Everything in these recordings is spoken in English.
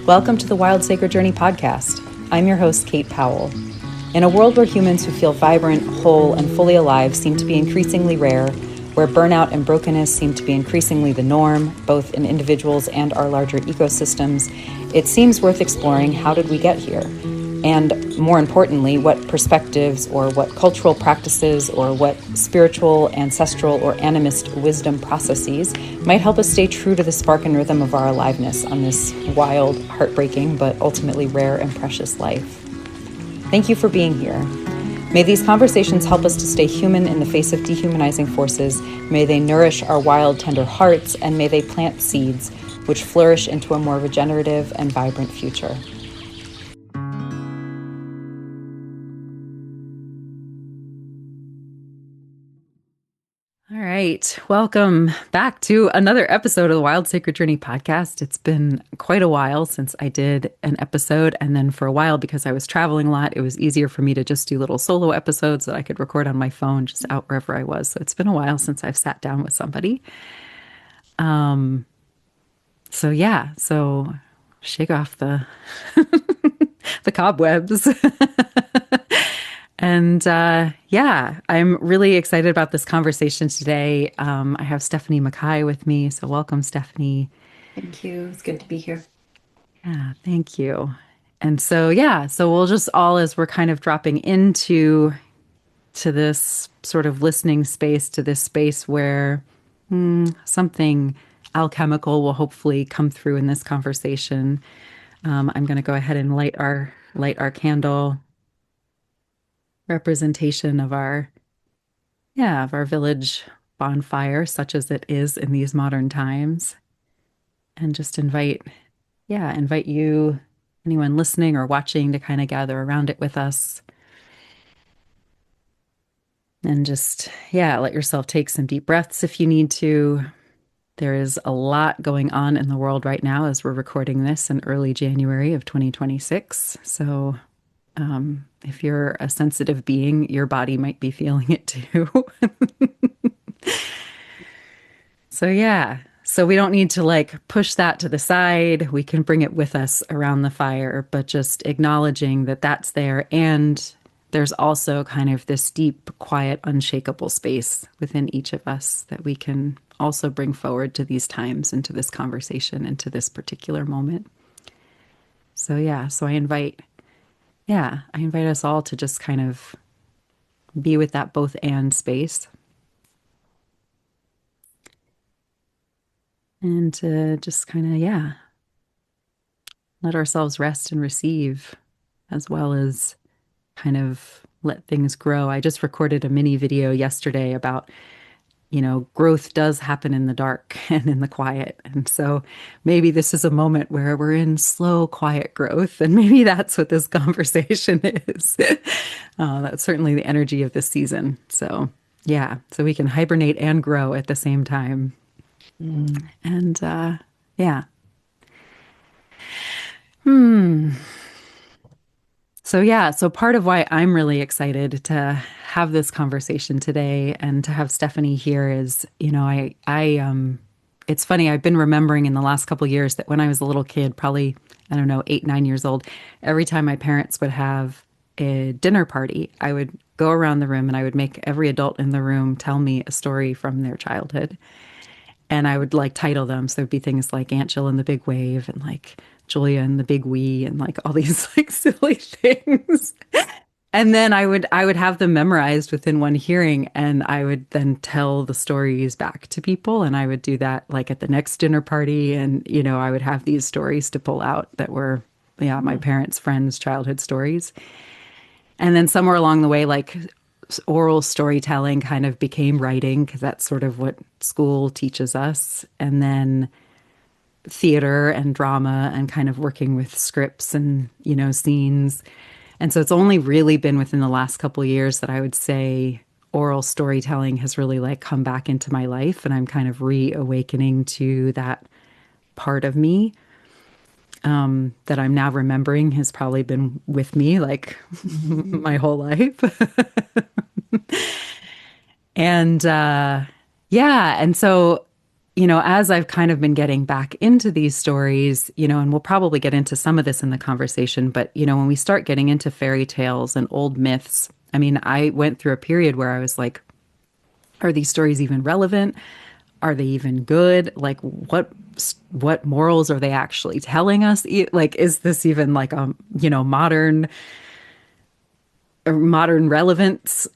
Welcome to the Wild Sacred Journey podcast. I'm your host, Kate Powell. In a world where humans who feel vibrant, whole, and fully alive seem to be increasingly rare, where burnout and brokenness seem to be increasingly the norm, both in individuals and our larger ecosystems, it seems worth exploring how did we get here? And more importantly, what perspectives or what cultural practices or what spiritual, ancestral, or animist wisdom processes might help us stay true to the spark and rhythm of our aliveness on this wild, heartbreaking, but ultimately rare and precious life. Thank you for being here. May these conversations help us to stay human in the face of dehumanizing forces. May they nourish our wild, tender hearts, and may they plant seeds which flourish into a more regenerative and vibrant future. All right. Welcome back to another episode of the Wild Sacred Journey podcast. It's been quite a while since I did an episode. And then for a while, because I was traveling a lot, it was easier for me to just do little solo episodes that I could record on my phone just out wherever I was. So it's been a while since I've sat down with somebody. So shake off the the cobwebs. And I'm really excited about this conversation today. I have Stephanie MacKay with me. So welcome, Stephanie. Thank you. It's good to be here. Yeah, thank you. And so we'll just all, as we're kind of dropping into this sort of listening space, to this space where something alchemical will hopefully come through in this conversation. I'm going to go ahead and light our candle, representation of our village bonfire, such as it is in these modern times, and just invite you, anyone listening or watching, to kind of gather around it with us, and just let yourself take some deep breaths if you need to. There is a lot going on in the world right now as we're recording this in early January of 2026. So if you're a sensitive being, your body might be feeling it too. So we don't need to like push that to the side. We can bring it with us around the fire, but just acknowledging that that's there. And there's also kind of this deep, quiet, unshakable space within each of us that we can also bring forward to these times, into this conversation, into this particular moment. So I invite us all to just kind of be with that both and space. And to just kind of, let ourselves rest and receive, as well as kind of let things grow. I just recorded a mini video yesterday about, growth does happen in the dark and in the quiet. And so maybe this is a moment where we're in slow, quiet growth. And maybe that's what this conversation is. That's certainly the energy of this season. So we can hibernate and grow at the same time. And So part of why I'm really excited to have this conversation today and to have Stephanie here is, it's funny, I've been remembering in the last couple of years that when I was a little kid, probably, I don't know, 8, 9 years old, every time my parents would have a dinner party, I would go around the room and I would make every adult in the room tell me a story from their childhood. And I would like title them. So there'd be things like Aunt Jill and the Big Wave and like Julia and the Big Wee and like all these like silly things. And then I would have them memorized within one hearing, and I would then tell the stories back to people, and I would do that like at the next dinner party, and I would have these stories to pull out that were my parents' friends' childhood stories. And then somewhere along the way, like oral storytelling kind of became writing, because that's sort of what school teaches us. And then theater and drama and kind of working with scripts and, scenes. And so it's only really been within the last couple of years that I would say oral storytelling has really like come back into my life. And I'm kind of reawakening to that part of me that I'm now remembering has probably been with me like my whole life. And and so as I've kind of been getting back into these stories, and we'll probably get into some of this in the conversation, but, when we start getting into fairy tales and old myths, I mean, I went through a period where I was like, are these stories even relevant? Are they even good? Like, what morals are they actually telling us? Like, is this even like a, modern relevance,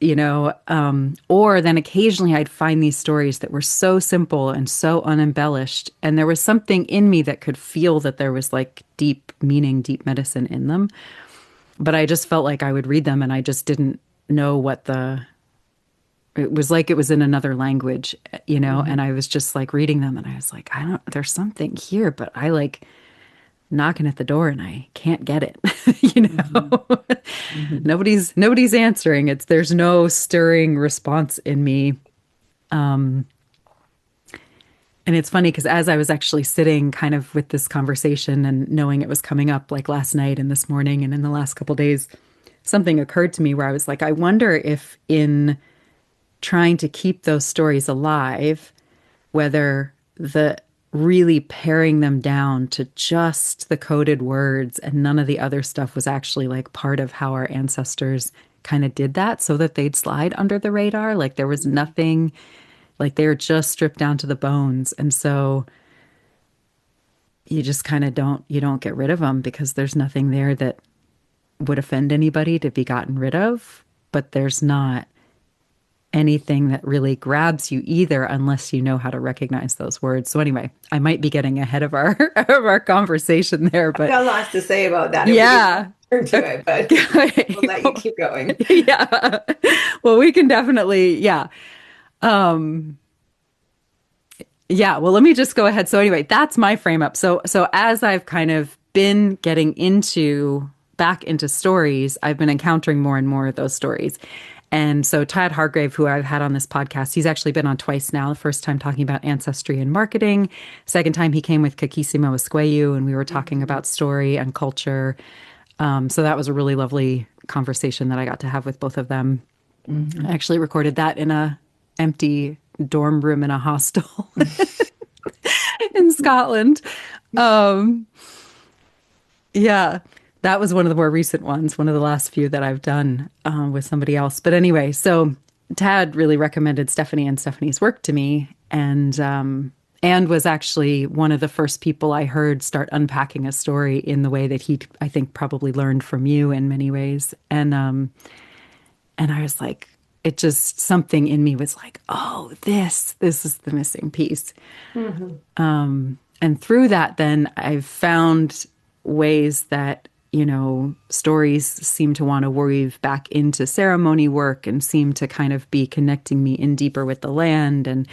or then occasionally I'd find these stories that were so simple and so unembellished. And there was something in me that could feel that there was like deep meaning, deep medicine in them. But I just felt like I would read them and I just didn't know it was like it was in another language, Hmm. and I was just like reading them and I was like, there's something here, but I like knocking at the door and I can't get it, you Hmm. know? Hmm. Nobody's answering. There's no stirring response in me. And it's funny because as I was actually sitting kind of with this conversation and knowing it was coming up like last night and this morning and in the last couple days, something occurred to me where I was like, I wonder if in trying to keep those stories alive, whether the really paring them down to just the coded words and none of the other stuff was actually like part of how our ancestors kind of did that so that they'd slide under the radar. Like there was nothing, like they were just stripped down to the bones. And so you just kind of you don't get rid of them because there's nothing there that would offend anybody to be gotten rid of. But there's not anything that really grabs you either unless you know how to recognize those words. So anyway, I might be getting ahead of our of our conversation there, I've but got lots to say about that if we get yeah. turn to it, but we'll Okay. let you keep going. Yeah. Well, we can definitely, yeah. Yeah, well, let me just go ahead. So anyway, that's my frame up. So as I've kind of been getting into back into stories, I've been encountering more and more of those stories. And so Tad Hargrave, who I've had on this podcast, he's actually been on twice now. The first time talking about ancestry and marketing. Second time he came with Kakisimo Asqueyu and we were talking Hmm. about story and culture. So that was a really lovely conversation that I got to have with both of them. I Hmm. actually recorded that in a empty dorm room in a hostel in Scotland. Um, yeah, that was one of the more recent ones, one of the last few that I've done with somebody else. But anyway, so Tad really recommended Stephanie and Stephanie's work to me, and was actually one of the first people I heard start unpacking a story in the way that he, I think, probably learned from you in many ways. And I was like, it just something in me was like, oh, this is the missing piece. Hmm. And through that, then I've found ways that, stories seem to want to weave back into ceremony work and seem to kind of be connecting me in deeper with the land. And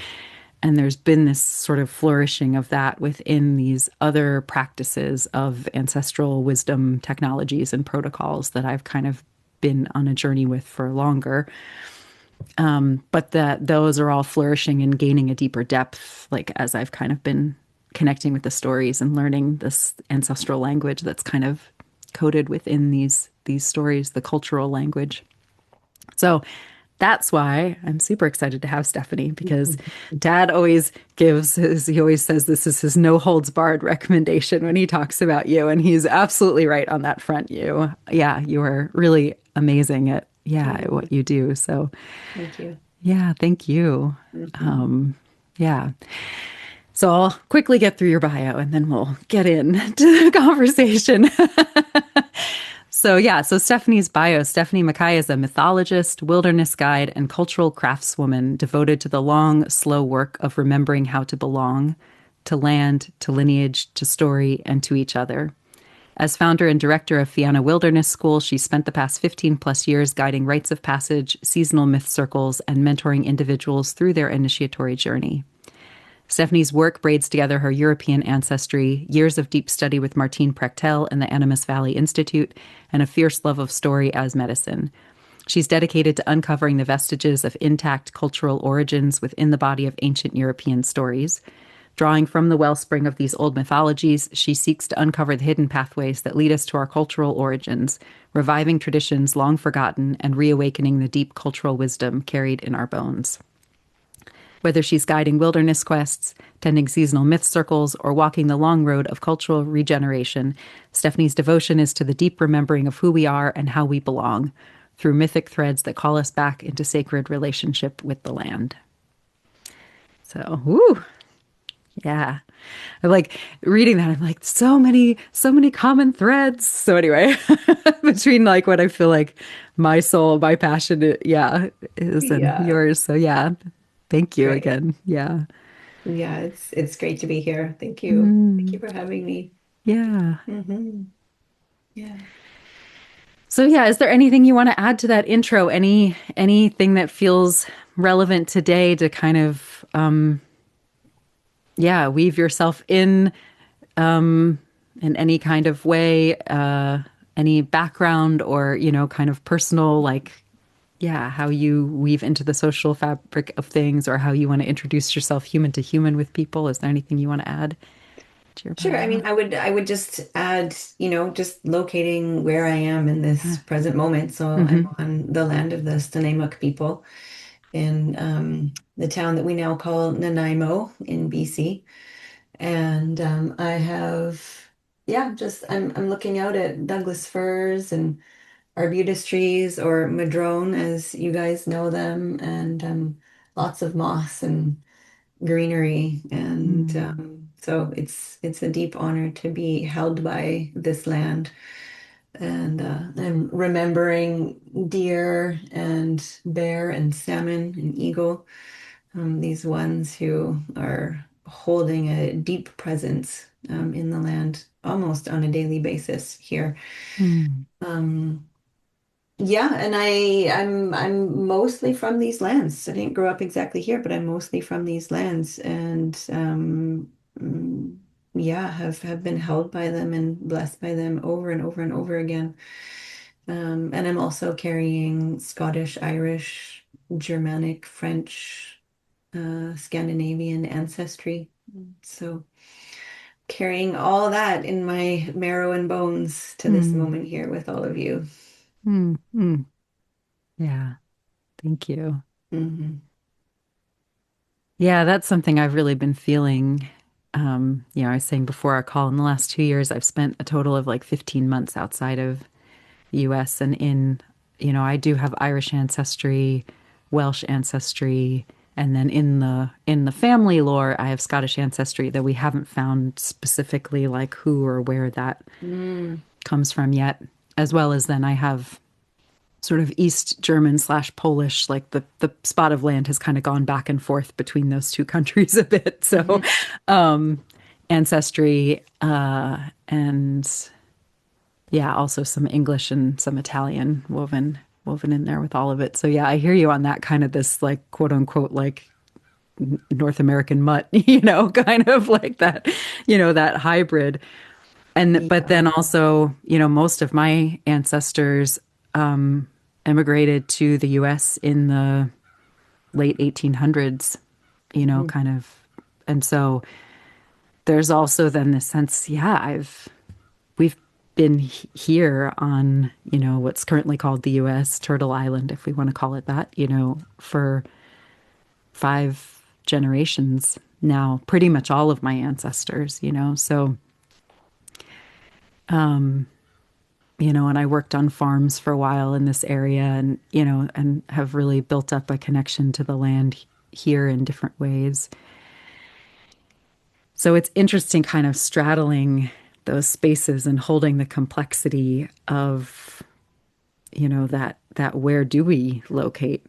there's been this sort of flourishing of that within these other practices of ancestral wisdom technologies and protocols that I've kind of been on a journey with for longer. But that those are all flourishing and gaining a deeper depth, like as I've kind of been connecting with the stories and learning this ancestral language that's kind of coded within these stories, the cultural language. So that's why I'm super excited to have Stephanie because Dad always he always says this is his no holds barred recommendation when he talks about you. And he's absolutely right on that front. Yeah, you are really amazing at Hmm. what you do. So Thank you. yeah, thank you. Hmm. Yeah. So I'll quickly get through your bio and then we'll get into the conversation. So yeah, so Stephanie's bio, Stephanie MacKay is a mythologist, wilderness guide, and cultural craftswoman devoted to the long, slow work of remembering how to belong to land, to lineage, to story, and to each other. As founder and director of Fianna Wilderness School, she spent the past 15 plus years guiding rites of passage, seasonal myth circles, and mentoring individuals through their initiatory journey. Stephanie's work braids together her European ancestry, years of deep study with Martine Prechtel and the Animas Valley Institute, and a fierce love of story as medicine. She's dedicated to uncovering the vestiges of intact cultural origins within the body of ancient European stories. Drawing from the wellspring of these old mythologies, she seeks to uncover the hidden pathways that lead us to our cultural origins, reviving traditions long forgotten and reawakening the deep cultural wisdom carried in our bones. Whether she's guiding wilderness quests, tending seasonal myth circles, or walking the long road of cultural regeneration, Stephanie's devotion is to the deep remembering of who we are and how we belong through mythic threads that call us back into sacred relationship with the land. So, woo, yeah. I like reading that. I'm like, so many common threads. So anyway, between like what I feel like my soul, my passion, yeah, is and Yeah, yours. So yeah, thank you great. again. Yeah. Yeah, it's great to be here. Thank you. Thank you Mm, for having me. yeah. Yeah. So yeah, is there anything you want to add to that intro? Anything that feels relevant today to kind of yeah, weave yourself in any kind of way, any background or, kind of personal, like, yeah, how you weave into the social fabric of things or how you want to introduce yourself human to human with people. Is there anything you want to add to your Sure. I bio? mean, I would just add, just locating where I am in this present moment. So I'm Mm-hmm. on the land of the Snuneymuxw people in the town that we now call Nanaimo in BC. And I have, yeah, just I'm looking out at Douglas firs and arbutus trees, or madrone as you guys know them, and lots of moss and greenery. And Mm, so it's a deep honor to be held by this land. And I'm remembering deer and bear and salmon and eagle, these ones who are holding a deep presence in the land almost on a daily basis here. mm, Um, yeah, and I'm mostly from these lands. I didn't grow up exactly here, but I'm mostly from these lands, and mm, yeah, have been held by them and blessed by them over and over and over again. And I'm also carrying Scottish, Irish, Germanic, French, Scandinavian ancestry. So carrying all that in my marrow and bones to this mm, moment here with all of you. mm, mm. Yeah, thank you. Hmm. Yeah, that's something I've really been feeling. I was saying before our call, in the last 2 years, I've spent a total of like 15 months outside of the US and I do have Irish ancestry, Welsh ancestry, and then in the family lore, I have Scottish ancestry, though we haven't found specifically like who or where that Mm. comes from yet. As well as then I have sort of East German slash Polish, like the spot of land has kind of gone back and forth between those two countries a bit. So Hmm. ancestry and yeah, also some English and some Italian woven in there with all of it. So yeah, I hear you on that kind of this like quote unquote like North American mutt, kind of like that, that hybrid. And but Yeah. then also, most of my ancestors emigrated to the US in the late 1800s, Mhm. kind of. And so there's also then this sense, yeah, we've been here on, what's currently called the US, Turtle Island, if we want to call it that, for 5 generations now, pretty much all of my ancestors, so, and I worked on farms for a while in this area and have really built up a connection to the land here in different ways. So it's interesting kind of straddling those spaces and holding the complexity of, that where do we locate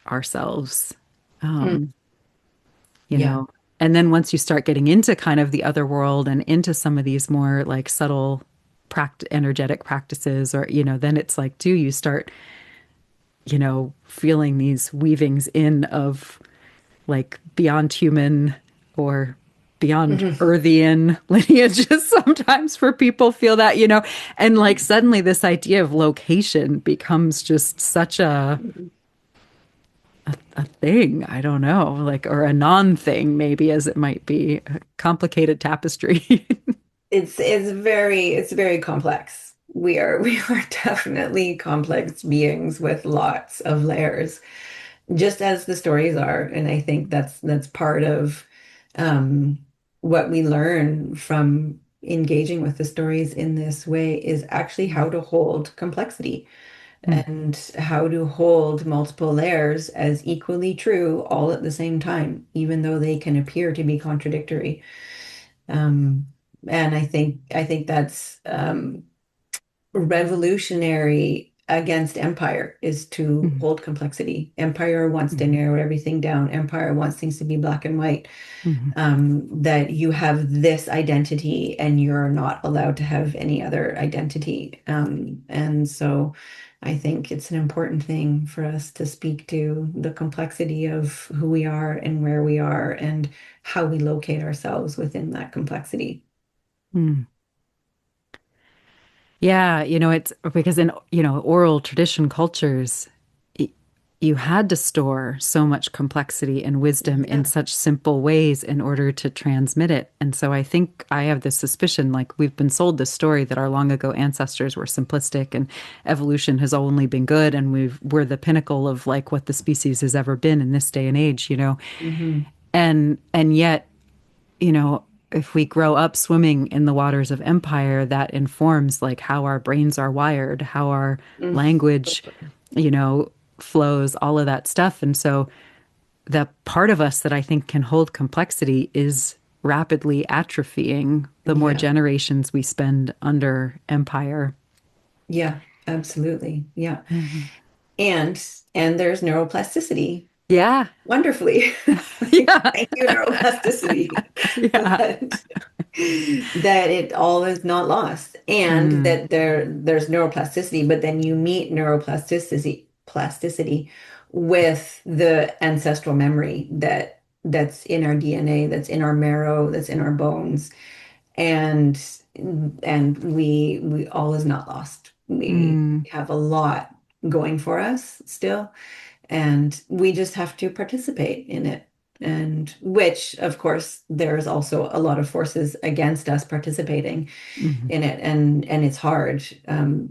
ourselves, Mm. you Yeah. know? And then once you start getting into kind of the other world and into some of these more like subtle energetic practices or, then it's like, do you start, feeling these weavings in of like beyond human or beyond Mhm. earthian lineages sometimes for people feel that, and like suddenly this idea of location becomes just such a thing. I don't know, like, or a non thing, maybe as it might be, a complicated tapestry. It's very complex. We are definitely complex beings with lots of layers. just as the stories are. And I think that's part of um, what we learn from engaging with the stories in this way is actually how to hold complexity Mm, and how to hold multiple layers as equally true all at the same time, even though they can appear to be contradictory. Um, and I think that's revolutionary against empire is to mm, hold complexity. Empire wants to mm, narrow everything down. Empire wants things to be black and white. mm, That you have this identity and you're not allowed to have any other identity. And so I think it's an important thing for us to speak to the complexity of who we are and where we are and how we locate ourselves within that complexity. mm. Yeah, it's because in, oral tradition cultures, y- you had to store so much complexity and wisdom in Yeah. such simple ways in order to transmit it. And so I think I have this suspicion, like we've been sold this story that our long ago ancestors were simplistic and evolution has only been good and we're the pinnacle of like what the species has ever been in this day and age. Hmm. And yet, if we grow up swimming in the waters of empire, that informs like how our brains are wired, how our language, you know, flows, all of that stuff. And so the part of us that I think can hold complexity is rapidly atrophying the more Yeah. generations we spend under empire. Yeah, absolutely. Yeah. Mhm. And and there's neuroplasticity Yeah. wonderfully. Like, Yeah. thank you, neuroplasticity. Yeah. That that it all is not lost. And Mm, that there's neuroplasticity, but then you meet neuroplasticity with the ancestral memory that's in our DNA, that's in our marrow, that's in our bones. And we all is not lost. We mm, have a lot going for us still, and we just have to participate in it. And which, of course, there's also a lot of forces against us participating mhm, in it, and it's hard.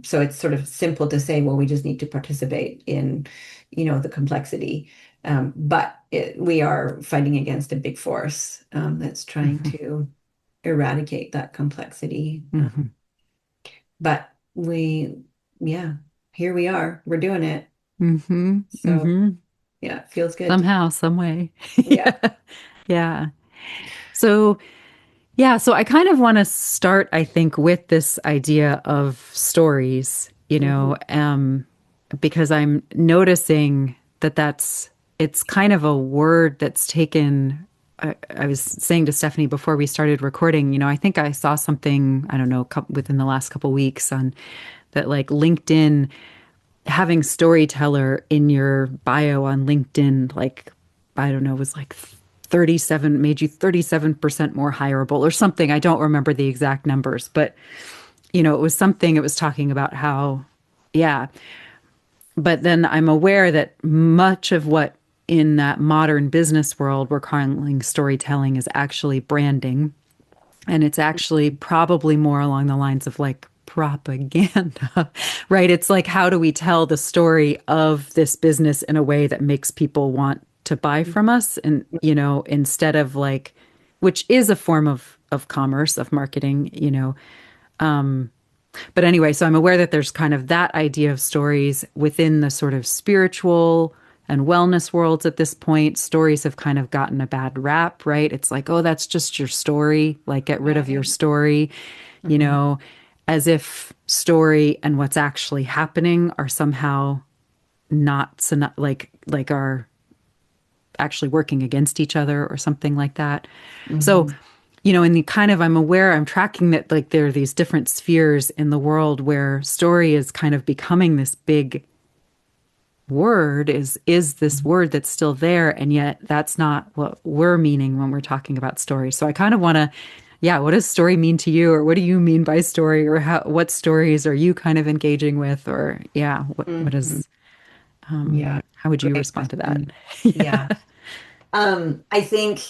So it's sort of simple to say, well, we just need to participate in, the complexity. But we are fighting against a big force that's trying mhm, to eradicate that complexity. mhm, But yeah, here we are. We're doing it. mhm, So mhm. yeah, it feels good. Somehow, some way. Yeah. Yeah. Yeah. So, yeah, so I kind of want to start, I think, with this idea of stories, Hmm. because I'm noticing that it's kind of a word that's taken. I was saying to Stephanie before we started recording, I think I saw something, I don't know, within the last couple weeks on that, like LinkedIn having storyteller in your bio on LinkedIn, like, I don't know, was like 37, made you 37% more hireable or something. I don't remember the exact numbers, but, it was something, it was talking about how, yeah. But then I'm aware that much of what in that modern business world we're calling storytelling is actually branding. And it's actually probably more along the lines of like propaganda, right? It's like, how do we tell the story of this business in a way that makes people want to buy from us? And, instead of like, which is a form of commerce, of marketing. But anyway, so I'm aware that there's kind of that idea of stories within the sort of spiritual and wellness worlds at this point. Stories have kind of gotten a bad rap, right? It's like, oh, that's just your story. Like, get rid of your Right. story, you Hmm. know, as if story and what's actually happening are somehow not like are actually working against each other or something like that. So, Hmm. in the kind of, I'm aware, I'm tracking that like there are these different spheres in the world where story is kind of becoming this big word, is this word that's still there, and yet that's not what we're meaning when we're talking about story. So I kind of want to, yeah, what does story mean to you, or what do you mean by story, or what stories are you kind of engaging with, or yeah, what Hmm. is Yeah. how would you Great respond to that? question. Yeah. Yeah. I think,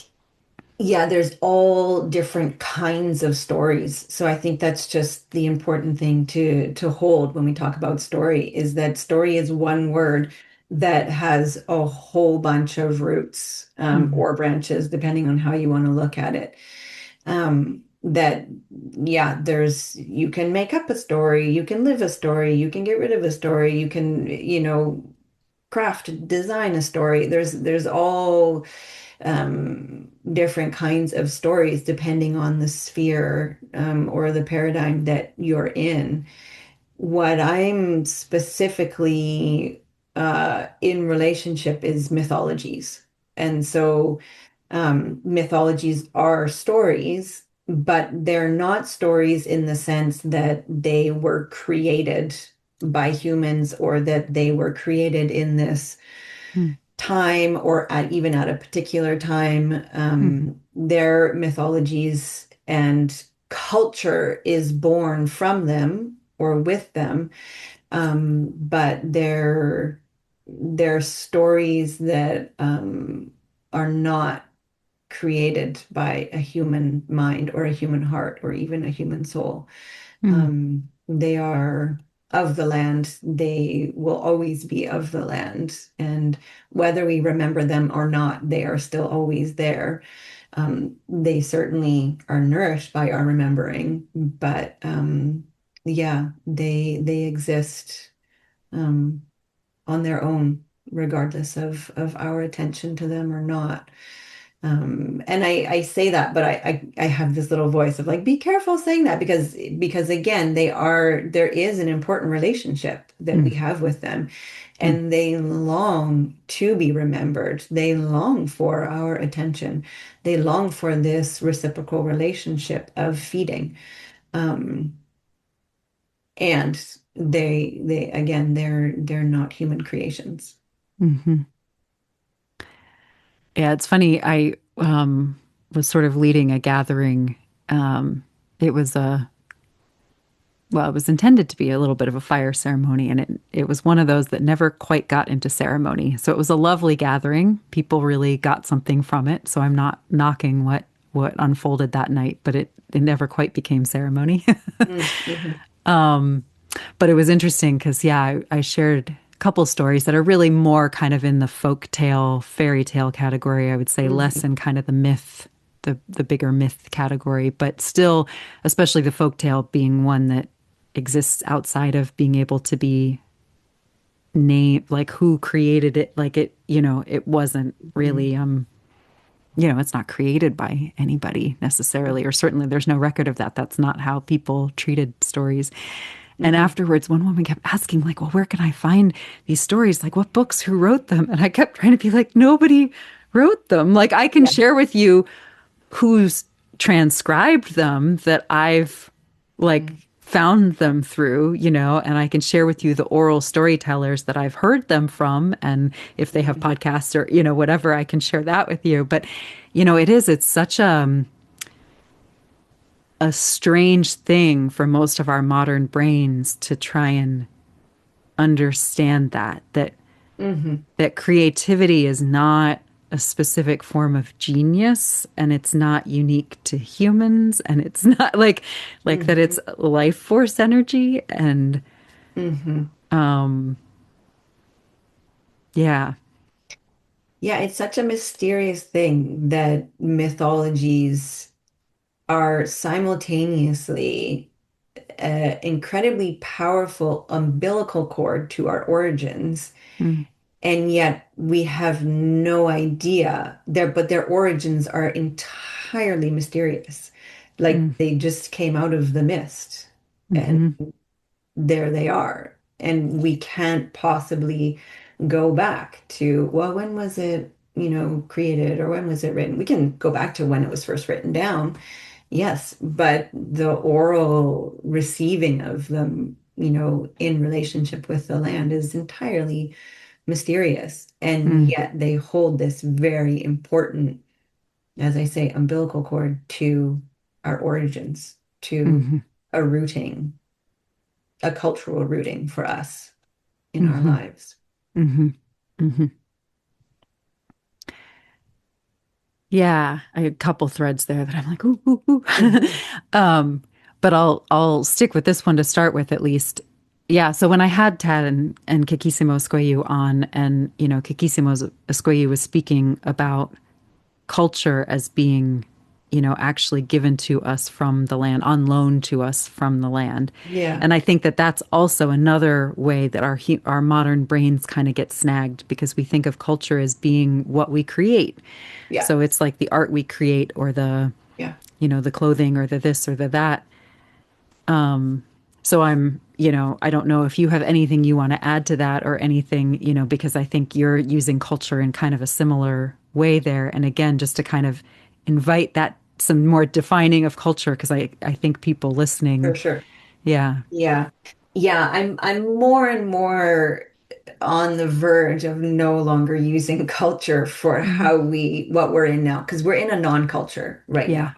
yeah, there's all different kinds of stories. So I think that's just the important thing to hold when we talk about story is that story is one word that has a whole bunch of roots, Mm, or branches, depending on how you want to look at it. That, yeah, you can make up a story, you can live a story, you can get rid of a story, you can, craft, design a story. There's all different kinds of stories depending on the sphere, or the paradigm that you're in. What I'm specifically in relationship is mythologies. And so mythologies are stories, but they're not stories in the sense that they were created by humans or that they were created in this mm, time or even at a particular time. mhm, Their mythologies and culture is born from them or with them, but they're stories that are not created by a human mind or a human heart or even a human soul. mm, They are of the land. They will always be of the land. And whether we remember them or not, they are still always there. They certainly are nourished by our remembering, but yeah, they exist um, on their own, regardless of our attention to them or not. And I say that, but I have this little voice of like, be careful saying that because again, there is an important relationship that we mm, have with them, mm, and they long to be remembered. They long for our attention. They long for this reciprocal relationship of feeding. Um, and they again, they're not human creations. mhm. Yeah, it's funny. I was sort of leading a gathering. Um, it was a well, it was intended to be a little bit of a fire ceremony, and it was one of those that never quite got into ceremony. So it was a lovely gathering. People really got something from it. So I'm not knocking what unfolded that night, but it never quite became ceremony. Mm-hmm. But it was interesting because yeah, I shared a couple stories that are really more kind of in the folk tale, fairy tale category. I would say less Hmm. in kind of the myth, the bigger myth category, but still, especially the folk tale being one that exists outside of being able to be named, like who created it. Like it wasn't really it's not created by anybody necessarily, or certainly there's no record of that. That's not how people treated stories. And Hmm. afterwards, one woman kept asking, like, well, where can I find these stories? Like, what books, who wrote them? And I kept trying to be like, nobody wrote them. Like, I can Yeah. share with you who's transcribed them that I've like found them through, and I can share with you the oral storytellers that I've heard them from. And if they have Mhm. podcasts or, whatever, I can share that with you. But, it's such a strange thing for most of our modern brains to try and understand Hmm. that creativity is not a specific form of genius, and it's not unique to humans, and it's not like that Hmm. it's life force energy. And Hmm. yeah. Yeah, it's such a mysterious thing that mythologies are simultaneously an incredibly powerful umbilical cord to our origins, Mm, and yet we have no idea but their origins are entirely mysterious. Like mm, they just came out of the mist, and mm-hmm, there they are. And we can't possibly go back to, well, when was it, created, or when was it written? We can go back to when it was first written down, yes, but the oral receiving of them, in relationship with the land is entirely mysterious. And mm, yet they hold this very important, as I say, umbilical cord to our origins, to mm-hmm, a rooting, a cultural rooting for us in our mm-hmm, lives. mm-hmm, mm-hmm. Yeah, I had a couple threads there that I'm like, ooh, ooh, ooh. Mhm. um, but I'll stick with this one to start with at least. Yeah, so when I had Tad and Kikisimo Esqueyu on, and Kikisimo Esqueyu was speaking about culture as being, actually given to us from the land, on loan to us from the land. Yeah. And I think that that's also another way that our modern brains kind of get snagged because we think of culture as being what we create. Yeah. So it's like the art we create or Yeah. the clothing or the this or the that. So I don't know if you have anything you want to add to that or anything, because I think you're using culture in kind of a similar way there. And again, just to kind of invite that some more defining of culture, because I think people For listening, sure. yeah. Yeah. Yeah, I'm more and more on the verge of no longer using culture for Hmm. what we're in now, because we're in a non-culture right now. Yeah.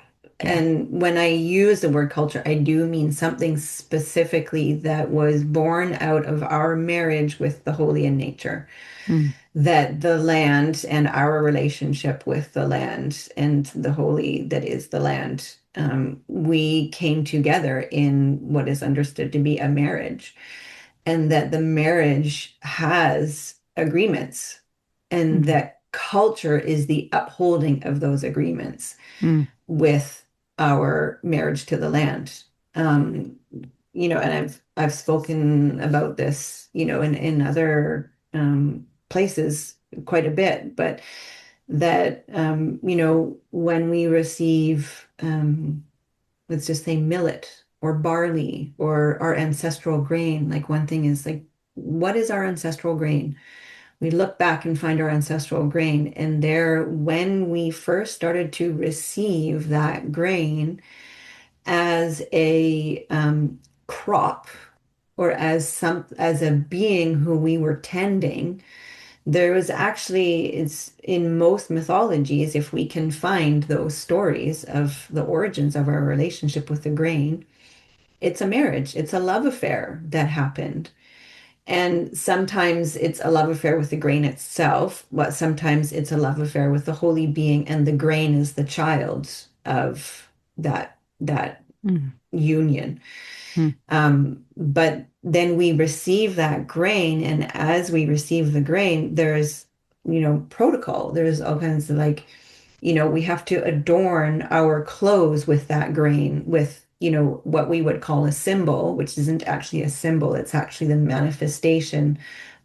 Yeah. And when I use the word culture, I do mean something specifically that was born out of our marriage with the holy in nature, Mm, that the land and our relationship with the land and the holy that is the land, we came together in what is understood to be a marriage, and that the marriage has agreements, and mm, that culture is the upholding of those agreements mm, with our marriage to the land. Um, and I've spoken about this, in other places quite a bit, but that when we receive, let's just say millet or barley or our ancestral grain, like one thing is like, what is our ancestral grain? We look back and find our ancestral grain, and there, when we first started to receive that grain as a crop or as a being who we were tending, there was actually, it's in most mythologies, if we can find those stories of the origins of our relationship with the grain, it's a marriage, it's a love affair that happened. And sometimes it's a love affair with the grain itself, but sometimes it's a love affair with the holy being, and the grain is the child of that mm, union. mm, But then we receive that grain, and as we receive the grain, there's, protocol. There's all kinds of like, we have to adorn our clothes with that grain, with, what we would call a symbol, which isn't actually a symbol. It's actually the manifestation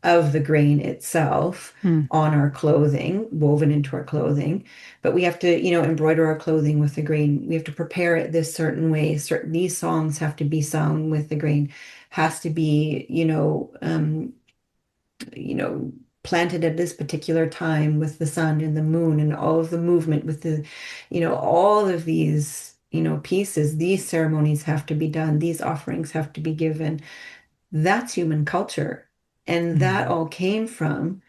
of the grain itself mm, on our clothing, woven into our clothing. But we have to, embroider our clothing with the grain. We have to prepare it this certain way. These songs have to be sung with the grain, has to be, you know, planted at this particular time with the sun and the moon and all of the movement with the, all of these, pieces, these ceremonies have to be done, these offerings have to be given. That's human culture. And that mm, all came from,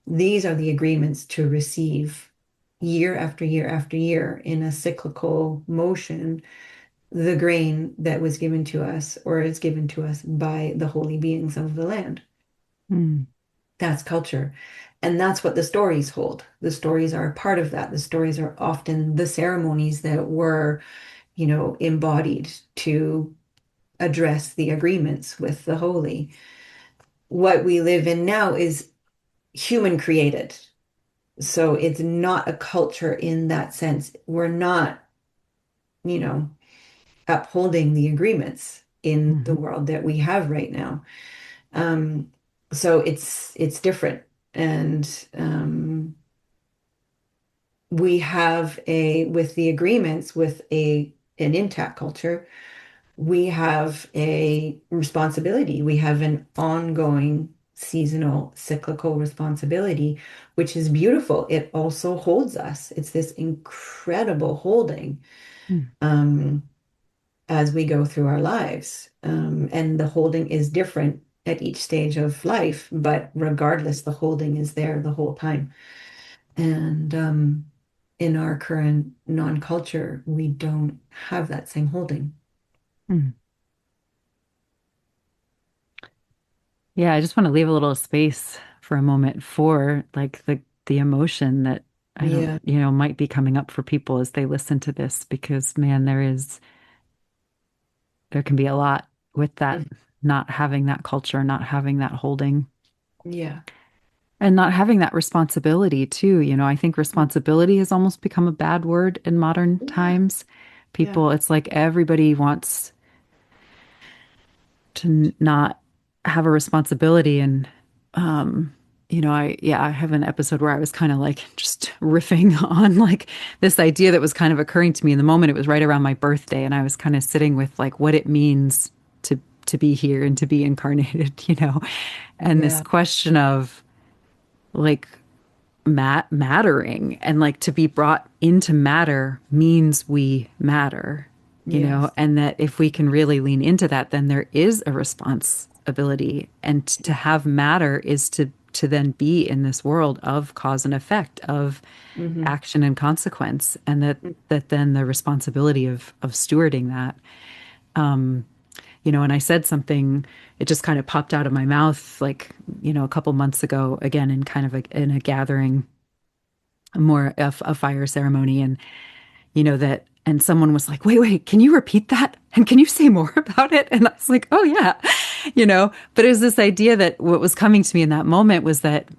these are the agreements to receive year after year after year in a cyclical motion, the grain that was given to us or is given to us by the holy beings of the land. mm, That's culture. And that's what the stories hold. The stories are a part of that. The stories are often the ceremonies that were, embodied to address the agreements with the holy. What we live in now is human created. So it's not a culture in that sense. We're not, you know, upholding the agreements in the mhm, world that we have right now. Um, so it's different. And we have with the agreements with an intact culture, we have a responsibility. We have an ongoing seasonal cyclical responsibility, which is beautiful. It also holds us. It's this incredible holding mm, um, as we go through our lives. And the holding is different at each stage of life, but regardless, the holding is there the whole time. And in our current non-culture, we don't have that same holding. mm. Yeah, I just want to leave a little space for a moment for like the emotion that I don't, Yeah. might be coming up for people as they listen to this because man, there can be a lot with that. not having that culture, not having that holding, Yeah. and not having that responsibility too. I think responsibility has almost become a bad word in modern Yeah. times. Yeah. People, it's like everybody wants to not have a responsibility. And, I have an episode where I was kind of like just riffing on like this idea that was kind of occurring to me in the moment. It was right around my birthday, and I was kind of sitting with like what it means to be here and to be incarnated, and this Yeah. question of like mattering, and like to be brought into matter means we matter, Yes. and that if we can really lean into that, then there is a responsibility. And to have matter is to then be in this world of cause and effect, of Mm-hmm. action and consequence, and that then the responsibility of stewarding that. And I said something, it just kind of popped out of my mouth like, a couple months ago, again, in kind of in a gathering, more of a fire ceremony. And that, and someone was like, wait, can you repeat that, and can you say more about it? And I was like, oh yeah. But it was this idea that what was coming to me in that moment was that,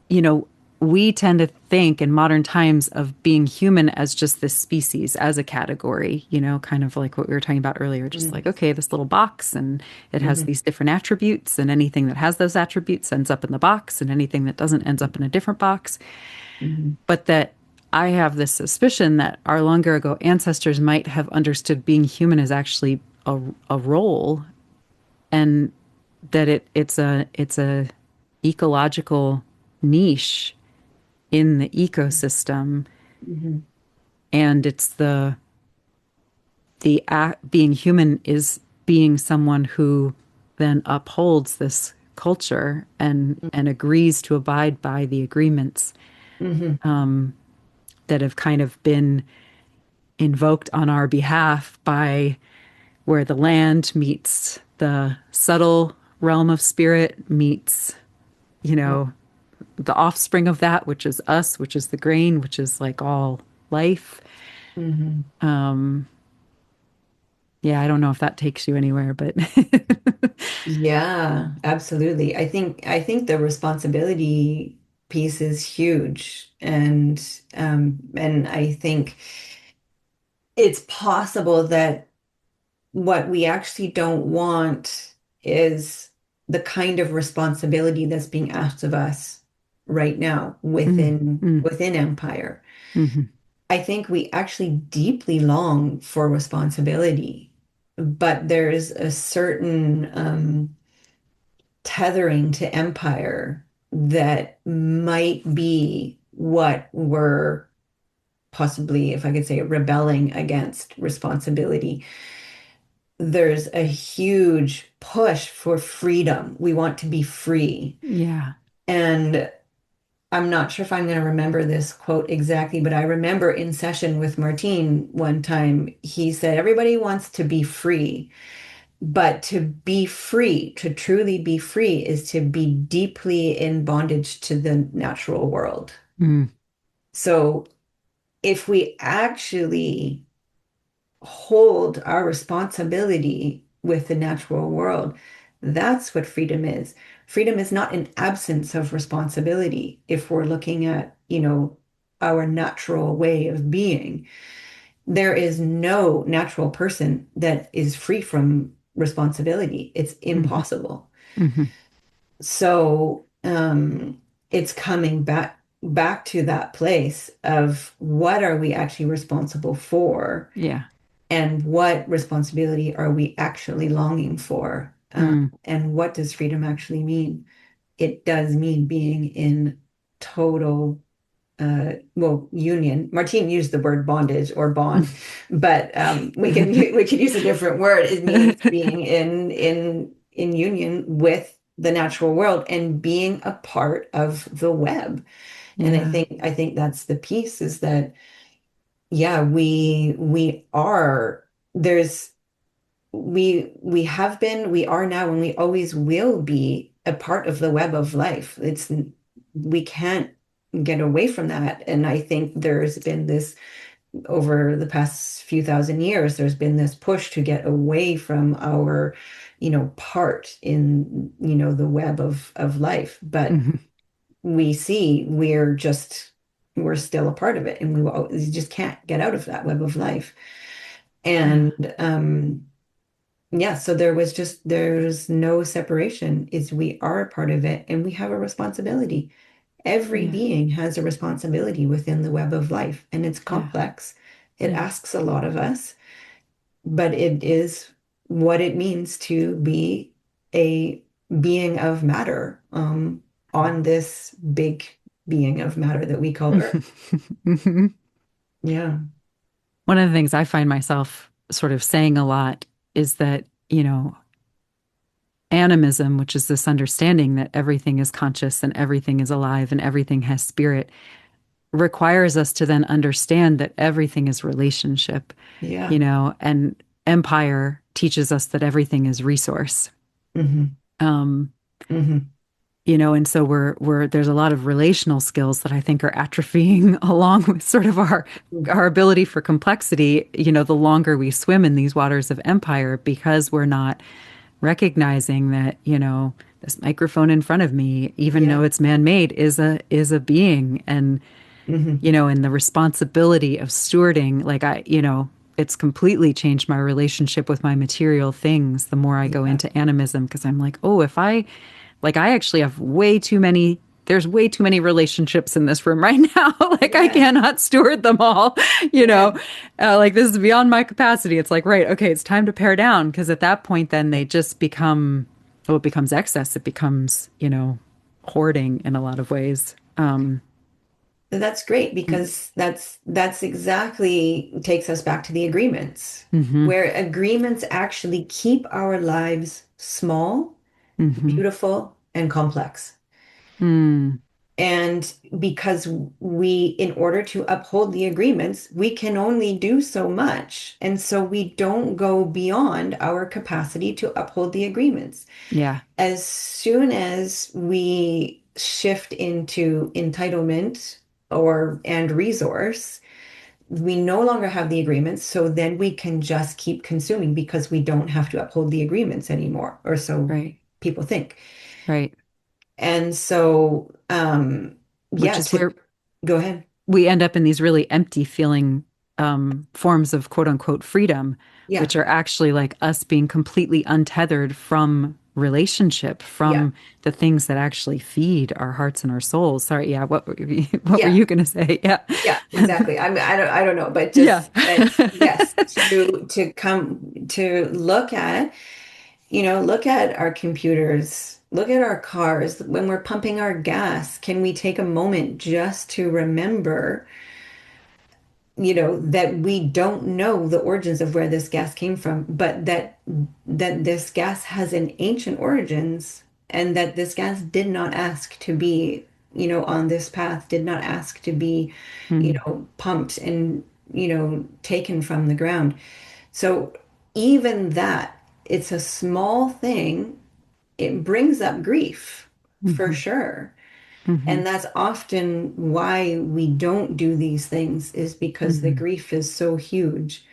you know we tend to think in modern times of being human as just this species, as a category, kind of like what we were talking about earlier, just like, okay, this little box, and it has Mm-hmm. these different attributes, and anything that has those attributes ends up in the box, and anything that doesn't ends up in a different box. Mm-hmm. But that I have this suspicion that our longer ago ancestors might have understood being human as actually a role, and that it's a ecological niche in the ecosystem. Mm-hmm. And it's the being human is being someone who then upholds this culture and agrees to abide by the agreements Mm-hmm. that have kind of been invoked on our behalf, by where the land meets the subtle realm of spirit, meets, you know, the offspring of that, which is us, which is the grain, which is like all life. Mm-hmm. Yeah, I don't know if that takes you anywhere, but Yeah, absolutely. I think the responsibility piece is huge, and I think it's possible that what we actually don't want is the kind of responsibility that's being asked of us right now mm, mm, within Empire. mhm. I think we actually deeply long for responsibility, but there's a certain tethering to empire that might be what we're possibly, if I could say, rebelling against responsibility. There's a huge push for freedom. We want to be free. Yeah. And I'm not sure if I'm going to remember this quote exactly, but I remember in session with Martine one time, he said, everybody wants to be free. But to be free, to truly be free, is to be deeply in bondage to the natural world. Mm, So if we actually hold our responsibility with the natural world, that's what freedom is. Freedom is not an absence of responsibility if we're looking at, our natural way of being. There is no natural person that is free from responsibility. It's mhm, impossible. mhm. So, it's coming back to that place of what are we actually responsible for, Yeah. and what responsibility are we actually longing for? Mm. And what does freedom actually mean? It does mean being in total union. Martine used the word bondage or bond, but we could use a different word. It means being in union with the natural world and being a part of the web. And I Yeah. think I think that's the piece, is that yeah, we are there's we have been, we are now, and we always will be a part of the web of life. We can't get away from that. And I think there's been this over the past few thousand years, there's been this push to get away from our, part in, the web of life. But Hmm. we see we're still a part of it, and we just can't get out of that web of life. Yeah. And yeah, so there's no separation. Is we are a part of it, and we have a responsibility. Every Yeah. being has a responsibility within the web of life, and it's Yeah. complex. It Yeah. asks a lot of us, but it is what it means to be a being of matter, on this big being of matter that we call Earth. Hmm. Yeah, One of the things I find myself sort of saying a lot is that, animism, which is this understanding that everything is conscious and everything is alive and everything has spirit, requires us to then understand that everything is relationship, yeah. and empire teaches us that everything is resource. Hmm. Um, Hmm. and so we're there's a lot of relational skills that I think are atrophying along with sort of our ability for complexity, the longer we swim in these waters of empire because we're not recognizing that, this microphone in front of me, even though Yeah. it's man-made, is a being, and Hmm. and the responsibility of stewarding, like it's completely changed my relationship with my material things the more I go Yeah. into animism because I'm like, oh, if I like I actually have way too many there's way too many relationships in this room right now. Like I Yeah. cannot steward them all, you Yeah. know. Like this is beyond my capacity. It's like, right, okay, it's time to pare down because at that point then they just become it becomes excess. It becomes, hoarding in a lot of ways. That's great because that's exactly takes us back to the agreements, Mm-hmm. where agreements actually keep our lives small, Mm-hmm. beautiful, and complex. Mm. And because in order to uphold the agreements, we can only do so much. And so we don't go beyond our capacity to uphold the agreements. Yeah. As soon as we shift into entitlement and resource, we no longer have the agreements. So then we can just keep consuming because we don't have to uphold the agreements anymore, or so Right. people think. Right. And so, Which yeah, is where go ahead. we end up in these really empty feeling forms of quote unquote freedom, Yeah, which are actually like us being completely untethered from relationship, yeah, from the things that actually feed our hearts and our souls. Sorry, yeah. What were yeah, you going to say? Yeah. yeah, exactly. I don't know, but Yeah. just yes, to come to look at our computers, look at our cars. When we're pumping our gas, can we take a moment just to remember, that we don't know the origins of where this gas came from, but that this gas has an ancient origins, and that this gas did not ask to be, on this path, did not ask to be, Mm-hmm. pumped and, taken from the ground. So even that, it's a small thing. It brings up grief for Mm-hmm. sure. Mm-hmm. And that's often why we don't do these things, is because the Mm-hmm. grief is so huge.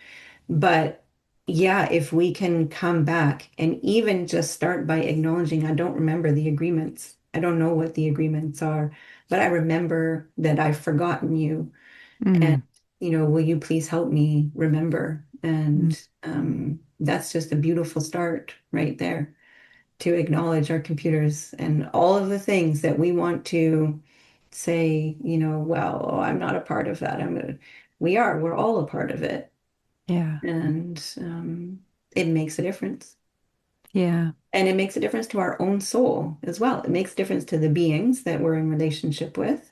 But yeah, if we can come back and even just start by acknowledging, I don't remember the agreements. I don't know what the agreements are, but I remember that I've forgotten you. And, Mm-hmm. will you please help me remember? And that's just a beautiful start right there, to acknowledge our computers and all of the things that we want to say, well, oh, I'm not a part of that. We're all a part of it. Yeah. And it makes a difference. Yeah. And it makes a difference to our own soul as well. It makes a difference to the beings that we're in relationship with.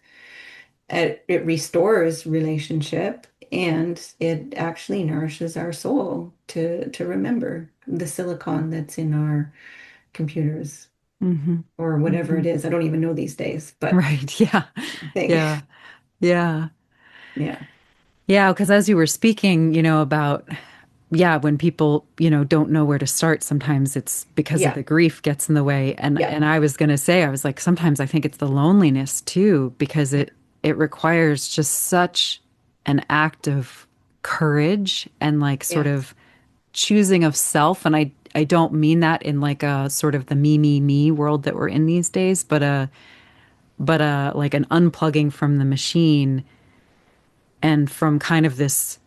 It restores relationship, and it actually nourishes our soul to remember the silicon that's in our computers, Mm-hmm. or whatever Mm-hmm. it is. I don't even know these days, but Right. Yeah. thing. Yeah. Yeah. Yeah. Yeah, because as you were speaking, about, yeah, when people, don't know where to start, sometimes it's because of Yeah. the grief gets in the way. And Yeah. and I was going to say, I was like, sometimes I think it's the loneliness too, because it requires just such an act of courage and like sort Yes. of choosing of self. And I don't mean that in like a sort of the me world that we're in these days, but like an unplugging from the machine and from kind of this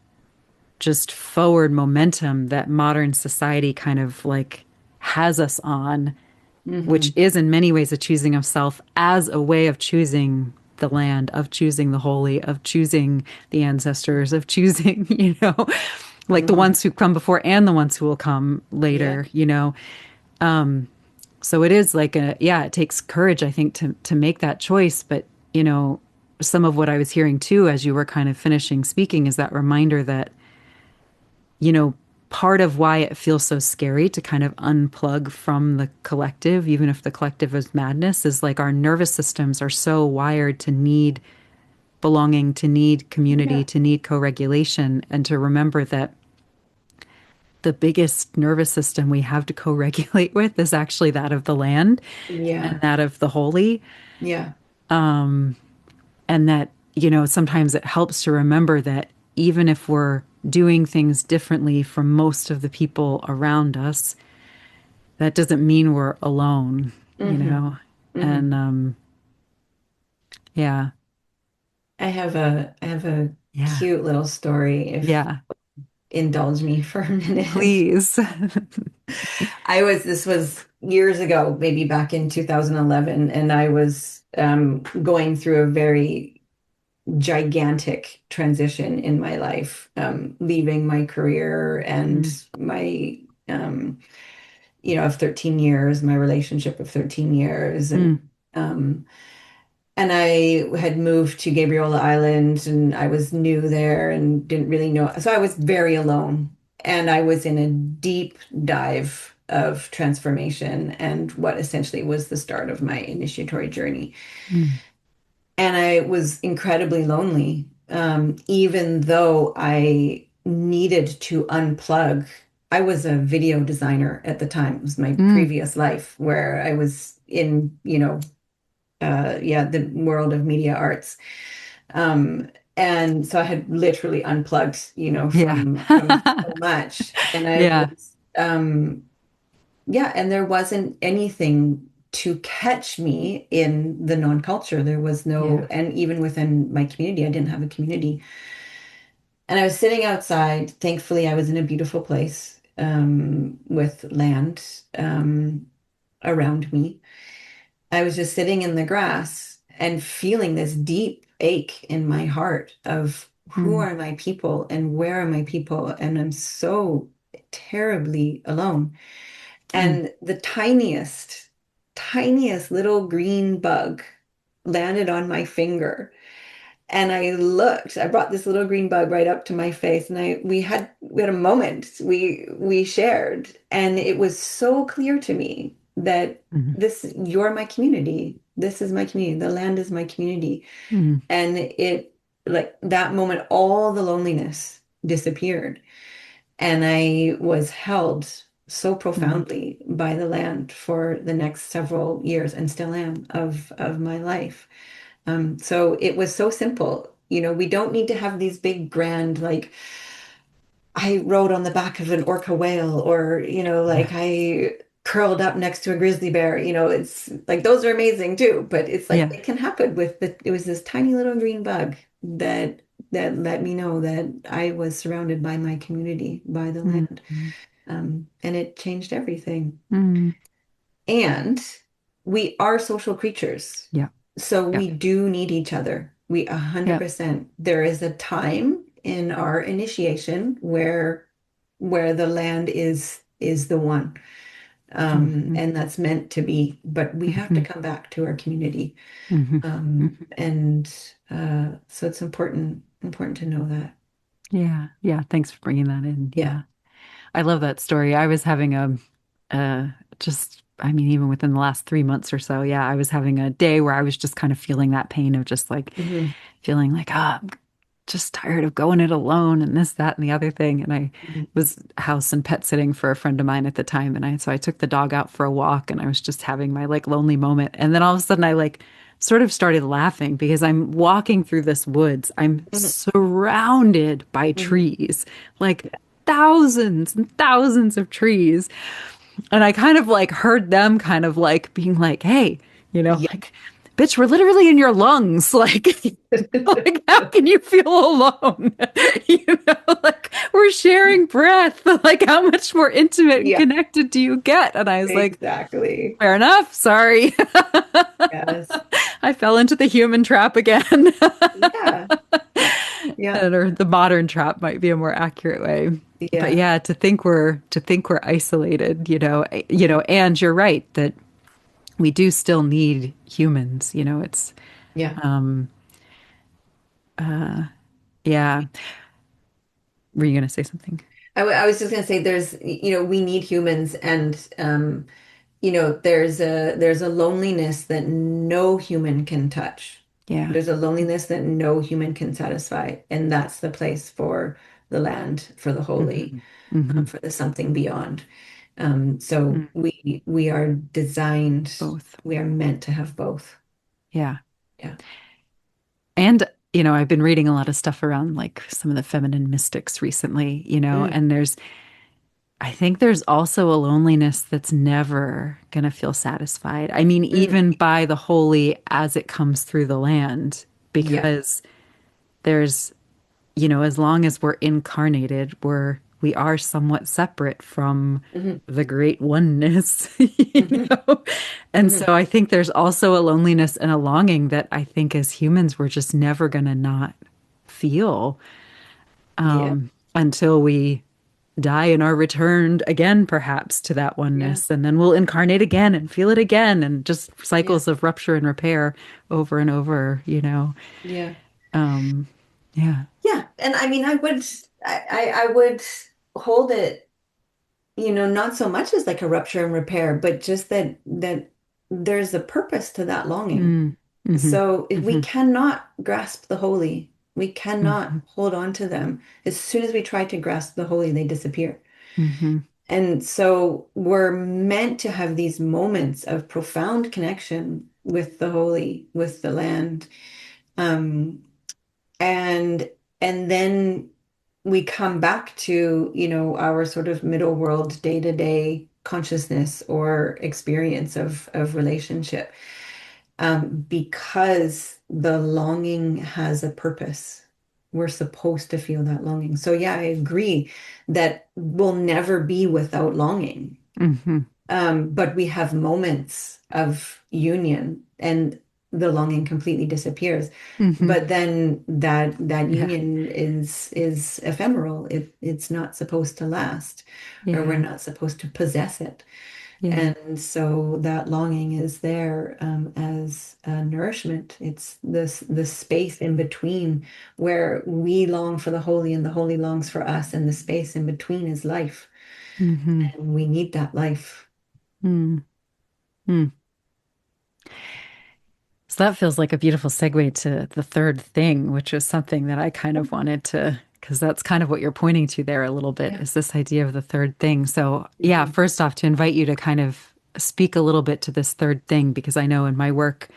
just forward momentum that modern society kind of like has us on, which Hmm. is in many ways a choosing of self as a way of choosing the land, of choosing the holy, of choosing the ancestors, of choosing, like the Hmm. ones who come before and the ones who will come Yeah. later. So it is like yeah, it takes courage, I think, to make that choice. But, you know, some of what I was hearing too, as you were kind of finishing speaking, is that reminder that, you know, part of why it feels so scary to kind of unplug from the collective, even if the collective is madness, is like our nervous systems are so wired to need belonging, to need community, Yeah. to need co-regulation, and to remember that the biggest nervous system we have to co-regulate with is actually that of the land and Yeah. that of the holy. Yeah. And that, you know, sometimes it helps to remember that even if we're doing things differently from most of the people around us, that doesn't mean we're alone, you Hmm. know? Hmm. And yeah, I have a yeah, cute little story if yeah, indulge me for a minute. please. This was years ago, maybe back in 2011, and I was going through a very gigantic transition in my life, leaving my career and Mm, my, of 13 years, my relationship of 13 years, mm, um, and I had moved to Gabriola Island and I was new there and didn't really know. So I was very alone and I was in a deep dive of transformation and what essentially was the start of my initiatory journey. mm, And I was incredibly lonely, even though I needed to unplug. I was a video designer at the time. It was my mm, previous life where I was in, yeah, the world of media arts. Um, and so I had literally unplugged, yeah. from so much. And I Yeah. was, yeah, and there wasn't anything to catch me in the non-culture. There was no, Yeah. and even within my community, I didn't have a community. And I was sitting outside. Thankfully, I was in a beautiful place, with land, around me. I was just sitting in the grass and feeling this deep ache in my heart of who Mm, are my people and where are my people? And I'm so terribly alone. mm, And the tiniest little green bug landed on my finger. And I brought this little green bug right up to my face and we had a moment we shared and it was so clear to me that mm, you're my community. This is my community. The land is my community. mm, And it like that moment, all the loneliness disappeared. And I was held so mm, profoundly by the land for the next several years and still am of my life. So it was so simple. We don't need to have these big grand, like I rode on the back of an orca whale, or, like yeah. I curled up next to a grizzly bear. It's like those are amazing too, but it's like Yeah. it can happen it was this tiny little green bug that let me know that I was surrounded by my community, by the Mm, land. And it changed everything. mm, And we are social creatures. yeah. So Yeah. we do need each other. We Yeah. 100%. There is a time in our initiation where the land is the one. Mm, mm, And that's meant to be, but we have to mhm, come back to our community. mhm, mhm. And so it's important to know that. Yeah. Yeah. Thanks for bringing that in. Yeah. Yeah. I love that story. I was having just, I mean, even within the last 3 months or so, yeah, I was having a day where I was just kind of feeling that pain of just like Hmm. feeling like, I'm just tired of going it alone and this, that, and the other thing. And I was house and pet sitting for a friend of mine at the time. So I took the dog out for a walk and I was just having my like lonely moment. And then all of a sudden I like sort of started laughing because I'm walking through this woods. I'm Mhm. surrounded by Mhm. trees, like thousands and thousands of trees. And I kind of like heard them kind of like being like, hey, Yeah. like, bitch, we're literally in your lungs. Like, like how can you feel alone? Like we're sharing breath. Like, how much more intimate and Yeah, connected do you get? And I was like, exactly. fair enough. Sorry. Yes. I fell into the human trap again. Yeah. Yeah. Or the modern trap might be a more accurate way. But Yeah. yeah, to think we're isolated, and you're right that we do still need humans, it's Yeah. um yeah. Were you gonna say something? I was just going to say we need humans and there's a loneliness that no human can touch. Yeah. There's a loneliness that no human can satisfy, and that's the place for the land, for the holy, Hmm. Hmm. for the something beyond. So Mm. we are designed, Both. we are meant to have both. Yeah. Yeah. And I've been reading a lot of stuff around like some of the feminine mystics recently, Mm, and I think there's also a loneliness that's never going to feel satisfied. I mean, mm, even by the holy as it comes through the land, yeah. because there's, as long as we're incarnated, we are somewhat separate from Hmm. the great oneness, Hmm. And Hmm. so I think there's also a loneliness and a longing that I think as humans we're just never going to not feel Yeah. until we die and are returned again, perhaps, to that Yeah. oneness. And then we'll incarnate again and feel it again, and just Yeah. cycles of rupture and repair over and over. Yeah. Um, yeah. Yeah. And I mean, I would hold it, not so much as like a rupture and repair, but just that there's a purpose to that longing. Mm, hmm. So if we Hmm. cannot grasp the holy, we cannot Hmm. hold on to them. As soon as we try to grasp the holy, they disappear. Hmm. And so we're meant to have these moments of profound connection with the holy, with the land. Um, and and then we come back to, our sort of middle world day-to-day consciousness or experience of relationship, because the longing has a purpose. We're supposed to feel that longing. So yeah, I agree that we'll never be without longing. Hmm. But we have moments of union and the longing completely disappears. Hmm. But then that Yeah. union is ephemeral. It's not supposed to last, or we're Yeah. not supposed to possess it. Yeah. And so that longing is there, as nourishment. It's the space in between where we long for the holy and the holy longs for us, and the space in between is life. Hmm. And we need that life. Mm. Mm. So that feels like a beautiful segue to the third thing, which is something that I kind of wanted to, because that's kind of what you're pointing to there a little bit, Yeah. is this idea of the third thing. So, yeah, Mhm. first off, to invite you to kind of speak a little bit to this third thing, because I know in my work,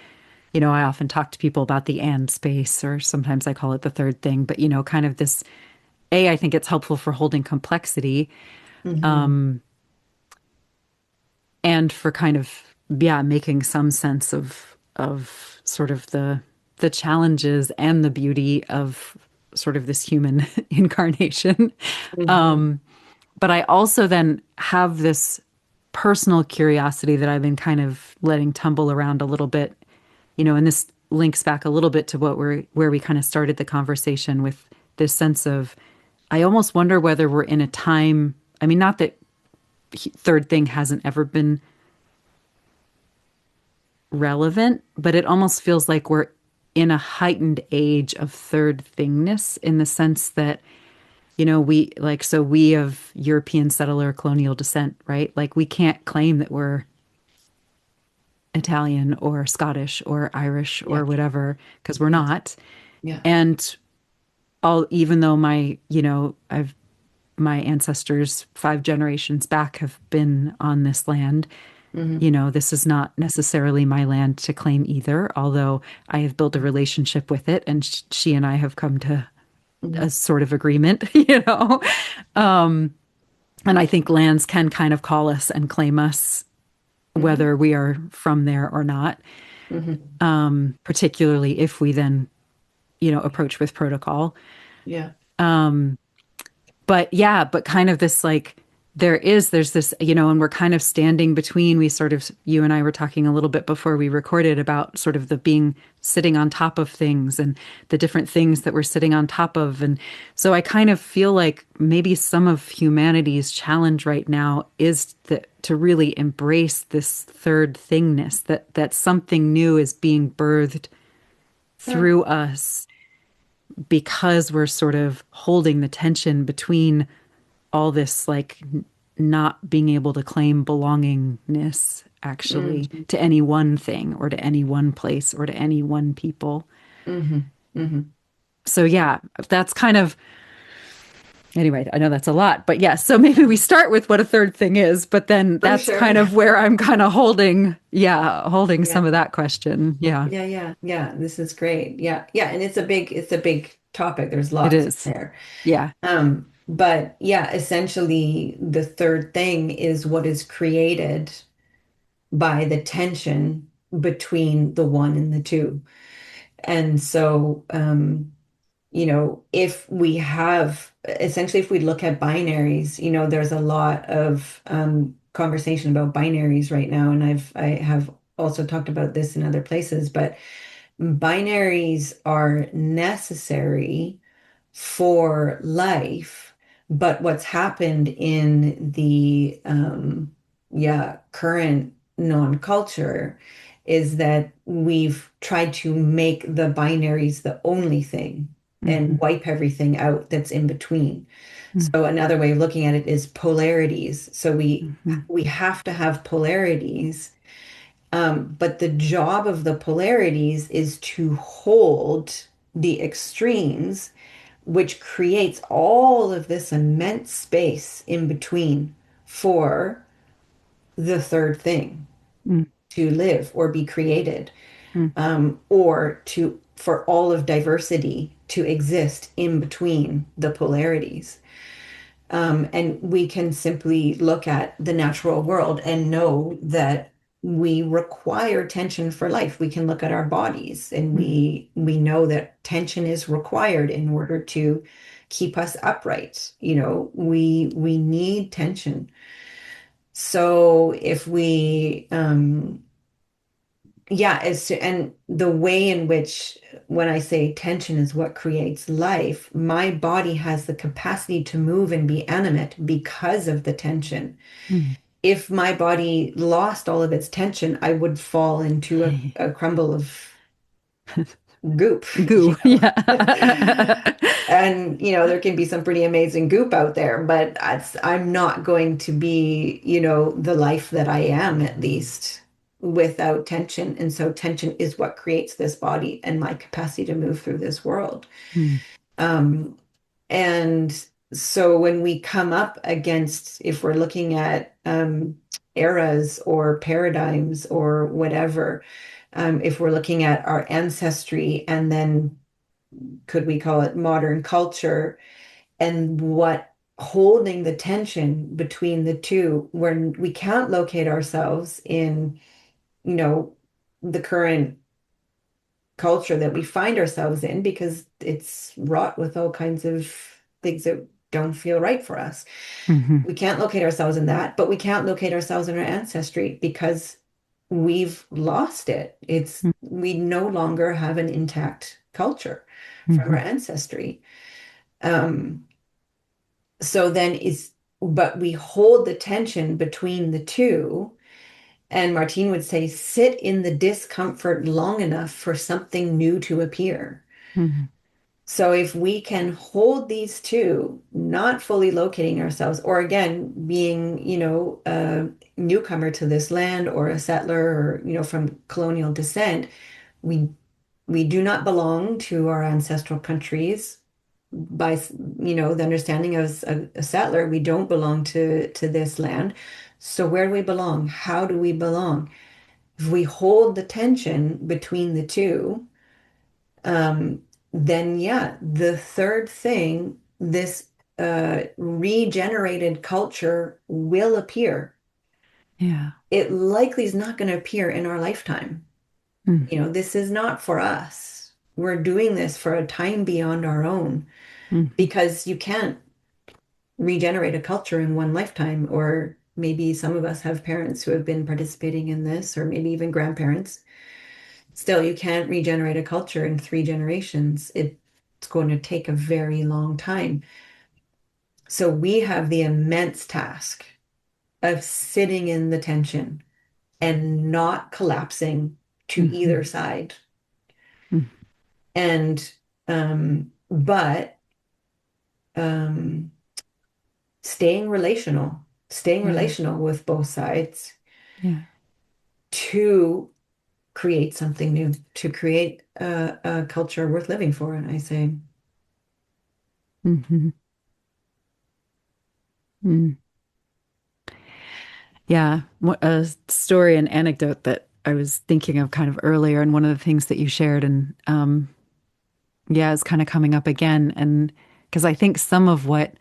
I often talk to people about the and space, or sometimes I call it the third thing, but, kind of this, I think it's helpful for holding complexity, Mhm. and for kind of, yeah, making some sense of sort of the challenges and the beauty of sort of this human incarnation. Mhm. But I also then have this personal curiosity that I've been kind of letting tumble around a little bit, and this links back a little bit to where we kind of started the conversation with this sense of, I almost wonder whether we're in a time, I mean, not that third thing hasn't ever been relevant, but it almost feels like we're in a heightened age of third thingness, in the sense that, we of European settler colonial descent, right? Like we can't claim that we're Italian or Scottish or Irish Yeah. or whatever, because we're Yes. not. Yeah. And even though my ancestors 5 generations back have been on this land, Hmm. You know, this is not necessarily my land to claim either, although I have built a relationship with it and she and I have come to Hmm. a sort of agreement, you know. And I think lands can kind of call us and claim us Hmm. whether we are from there or not, Hmm. particularly if we then, you know, approach with protocol. Yeah. But yeah, but kind of this like there's this, you know, and we're kind of standing between, we sort of, you and I were talking a little bit before we recorded about sort of the being sitting on top of things and the different things that we're sitting on top of. And so I kind of feel like maybe some of humanity's challenge right now is that to really embrace this third thingness, that something new is being birthed Huh. through us because we're sort of holding the tension between all this like not being able to claim belongingness actually Hmm. to any one thing or to any one place or to any one people. Hmm. Hmm. So yeah, that's kind of anyway, I know that's a lot, but yeah, so maybe we start with what a third thing is, but then For that's sure. kind of where I'm kind of holding, yeah, holding Yeah. some of that question. Yeah, Yeah, yeah, yeah. This is great. Yeah, yeah. And it's a big topic. There's it lots in is. there. Yeah. But yeah, essentially the third thing is what is created by the tension between the one and the two. And so, if we have essentially, if we look at binaries, there's a lot of conversation about binaries right now, and I have also talked about this in other places, but binaries are necessary for life, but what's happened in the current non-culture is that we've tried to make the binaries the only thing Hmm. and wipe everything out that's in between. Hmm. So another way of looking at it is polarities. So we Hmm. we have to have polarities, but the job of the polarities is to hold the extremes, which creates all of this immense space in between for the third thing to live or be created, Hmm. or to for all of diversity to exist in between the polarities. And we can simply look at the natural world and know that we require tension for life. We can look at our bodies and Hmm. we know that tension is required in order to keep us upright. We need tension. So if we yeah, and the way in which, when I say tension is what creates life, my body has the capacity to move and be animate because of the tension. Hmm. If my body lost all of its tension, I would fall into a crumble of goop, Goo. Yeah. And there can be some pretty amazing goop out there, but I'm not going to be, the life that I am, at least without tension. And so tension is what creates this body and my capacity to move through this world. Hmm. Um, and so when we come up against, if we're looking at eras or paradigms or whatever, if we're looking at our ancestry and then could we call it modern culture, and what holding the tension between the two, where we can't locate ourselves in, you know, the current culture that we find ourselves in because it's wrought with all kinds of things that don't feel right for us. Hmm. We can't locate ourselves in that, but we can't locate ourselves in our ancestry because we've lost it. We no longer have an intact culture from our Hmm. ancestry. Um, so then but we hold the tension between the two. And Martine would say, sit in the discomfort long enough for something new to appear. Hmm. So if we can hold these two, not fully locating ourselves, or again, being, a newcomer to this land or a settler or, from colonial descent, we we do not belong to our ancestral countries by, the understanding of a settler, we don't belong to this land. So where do we belong? How do we belong? If we hold the tension between the two, um, then yeah, the third thing, this regenerated culture will appear. Yeah. It likely is not going to appear in our lifetime. Mm, This is not for us. We're doing this for a time beyond our own mhm, because you can't regenerate a culture in one lifetime. Or maybe some of us have parents who have been participating in this, or maybe even grandparents. Still, you can't regenerate a culture in 3 generations. It's going to take a very long time. So we have the immense task of sitting in the tension and not collapsing to either mhm, side. mm, And but um staying yeah. relational with both sides Yeah. to create something new, to create a culture worth living for. And I say, Mhm, mm. Yeah. A story, an anecdote that I was thinking of kind of earlier, and one of the things that you shared, and yeah, is kind of coming up again. And because I think some of what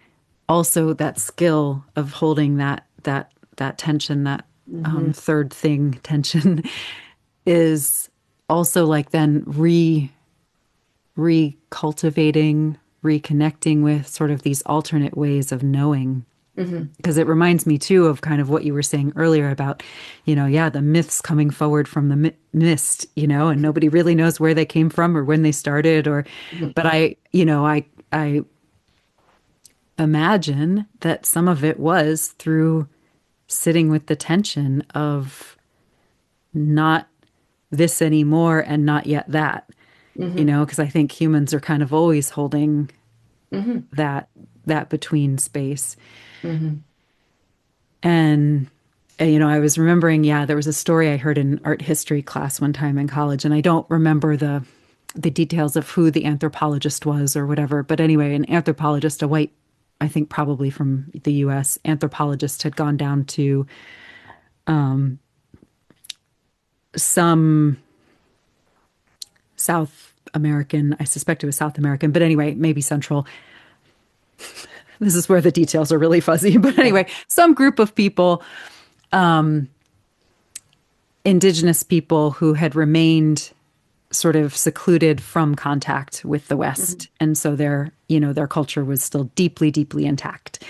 also that skill of holding that tension, that mm-hmm, third thing tension, is also like then recultivating, reconnecting with sort of these alternate ways of knowing. mm-hmm, Because it reminds me too of kind of what you were saying earlier about, yeah, the myths coming forward from the mist, and nobody really knows where they came from or when they started, mm-hmm, but I imagine that some of it was through sitting with the tension of not this anymore and not yet that, mm-hmm, because I think humans are kind of always holding mm-hmm, that that between space. mm-hmm, And I was remembering, yeah, there was a story I heard in art history class one time in college, and I don't remember the details of who the anthropologist was or whatever. But anyway, an anthropologist, a white, I think probably from the US anthropologist, had gone down to some South American, I suspect it was South American, but anyway, maybe Central. This is where the details are really fuzzy. But yeah, anyway, some group of people, indigenous people who had remained sort of secluded from contact with the mm-hmm, West. And so their culture was still deeply, deeply intact.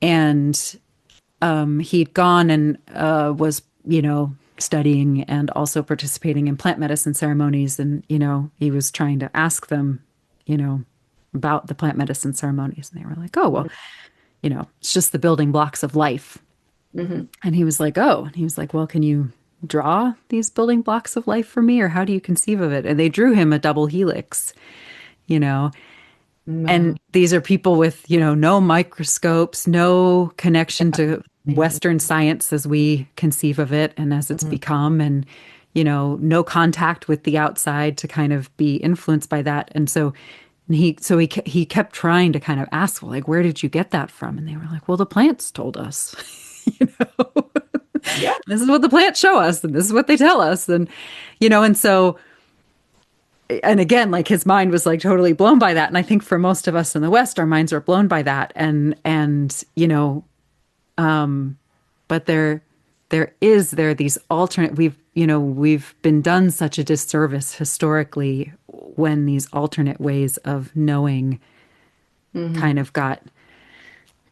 And he'd gone and was, studying and also participating in plant medicine ceremonies. And, he was trying to ask them, you know, about the plant medicine ceremonies. And they were like, oh, well, it's just the building blocks of life. mm-hmm, And he was like, oh, and he was like, well, can you draw these building blocks of life for me? Or how do you conceive of it? And they drew him a double helix, you know, and wow, these are people with, no microscopes, no connection to amazing, Western science as we conceive of it and as it's mm-hmm, become, and, no contact with the outside to kind of be influenced by that. And so he kept trying to kind of ask, well, like, where did you get that from? And they were like, well, the plants told us, you know, yeah, this is what the plants show us, and this is what they tell us. And so, and again, like his mind was like totally blown by that. And I think for most of us in the West, our minds are blown by that. But there are these alternate, we've been done such a disservice historically when these alternate ways of knowing mm-hmm, kind of got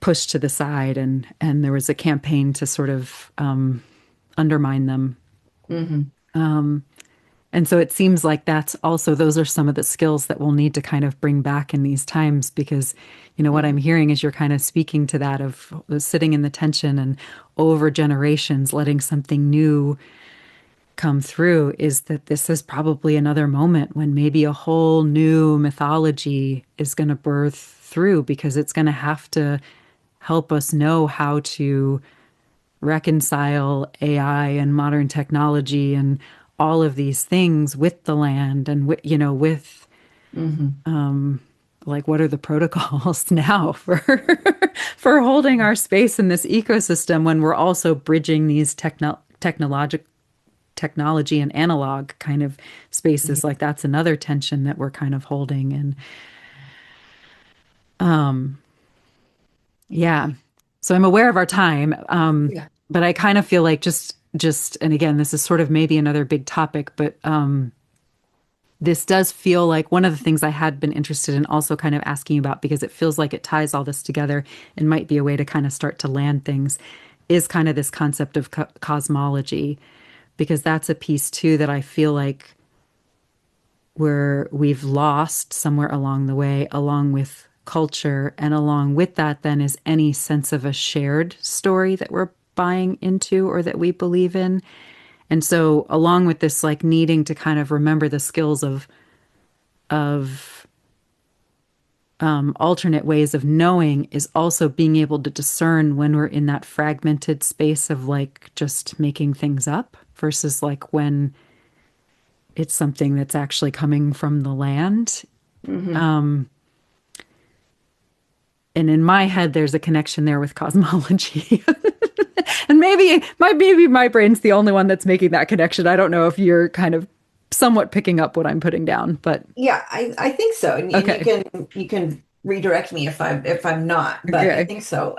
pushed to the side, and there was a campaign to sort of undermine them. mm-hmm, And so it seems like those are some of the skills that we'll need to kind of bring back in these times, because, what I'm mm-hmm, hearing is you're kind of speaking to that of sitting in the tension and over generations, letting something new come through, is that this is probably another moment when maybe a whole new mythology is going to birth through, because it's going to have to help us know how to reconcile AI and modern technology and all of these things with the land and with like what are the protocols now for for holding our space in this ecosystem when we're also bridging these technology and analog kind of spaces. Like that's another tension that we're kind of holding. And um yeah, so I'm aware of our time, Yeah. but I kind of feel like just and again, this is sort of maybe another big topic, but this does feel like one of the things I had been interested in also kind of asking about, because it feels like it ties all this together and might be a way to kind of start to land things, is kind of this concept of cosmology, because that's a piece too that I feel like we've lost somewhere along the way, along with culture. And along with that, then, is any sense of a shared story that we're buying into or that we believe in. And so, along with this, like needing to kind of remember the skills of alternate ways of knowing, is also being able to discern when we're in that fragmented space of like just making things up versus like when it's something that's actually coming from the land. Hmm. And in my head, there's a connection there with cosmology. And maybe my brain's the only one that's making that connection. I don't know if you're kind of somewhat picking up what I'm putting down, but Yeah, I think so. And okay. you can redirect me if I'm not, but I Okay. think so.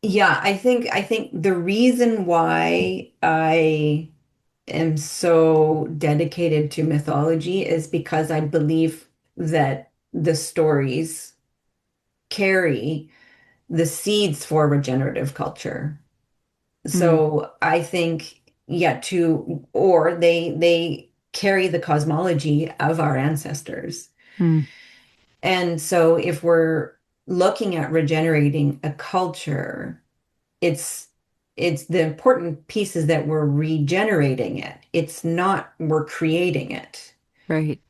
Yeah, I think the reason why I am so dedicated to mythology is because I believe that the stories carry the seeds for regenerative culture. Mm, So I think, yeah, or they carry the cosmology of our ancestors. mm, And so if we're looking at regenerating a culture, it's it's the important piece is that we're regenerating it. It's not we're creating it. right.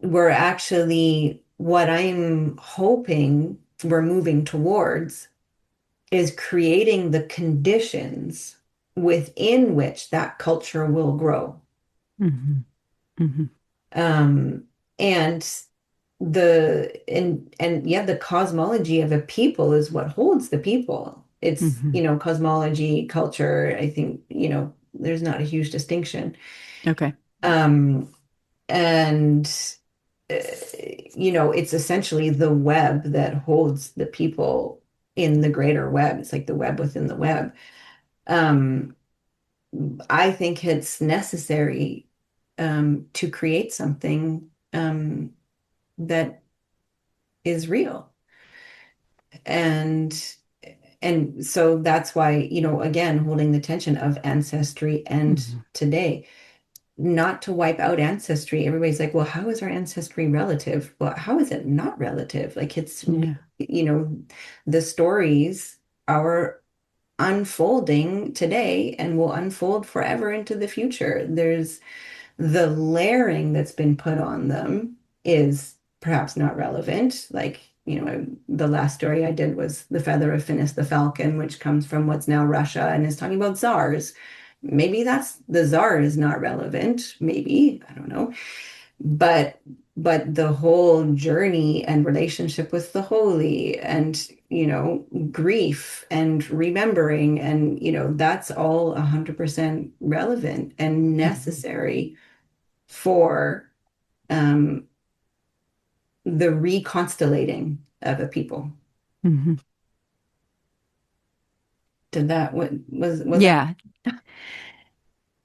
We're actually what I'm hoping we're moving towards is creating the conditions within which that culture will grow. Hmm. Hmm. Um, and and yeah, the cosmology of a people is what holds the people. It's, Hmm. cosmology, culture, I think, there's not a huge distinction. Okay. Um, and uh, it's essentially the web that holds the people in the greater web. It's like the web within the web. Um, I think it's necessary to create something that is real. And and so that's why, again, holding the tension of ancestry and Hmm. today, not to wipe out ancestry. Everybody's like, well, how is our ancestry relative? Well, how is it not relative? Like Yeah. the stories are unfolding today and will unfold forever into the future. There's the layering that's been put on them is perhaps not relevant. Like, the last story I did was The Feather of Finnis the Falcon, which comes from what's now Russia and is talking about czars. Maybe that's the czar is not relevant. Maybe, I don't know. But the whole journey and relationship with the holy and grief and remembering and that's all 100% relevant and Hmm. necessary for um, the reconstellating of a people. Hmm. Did that what was that? Yeah.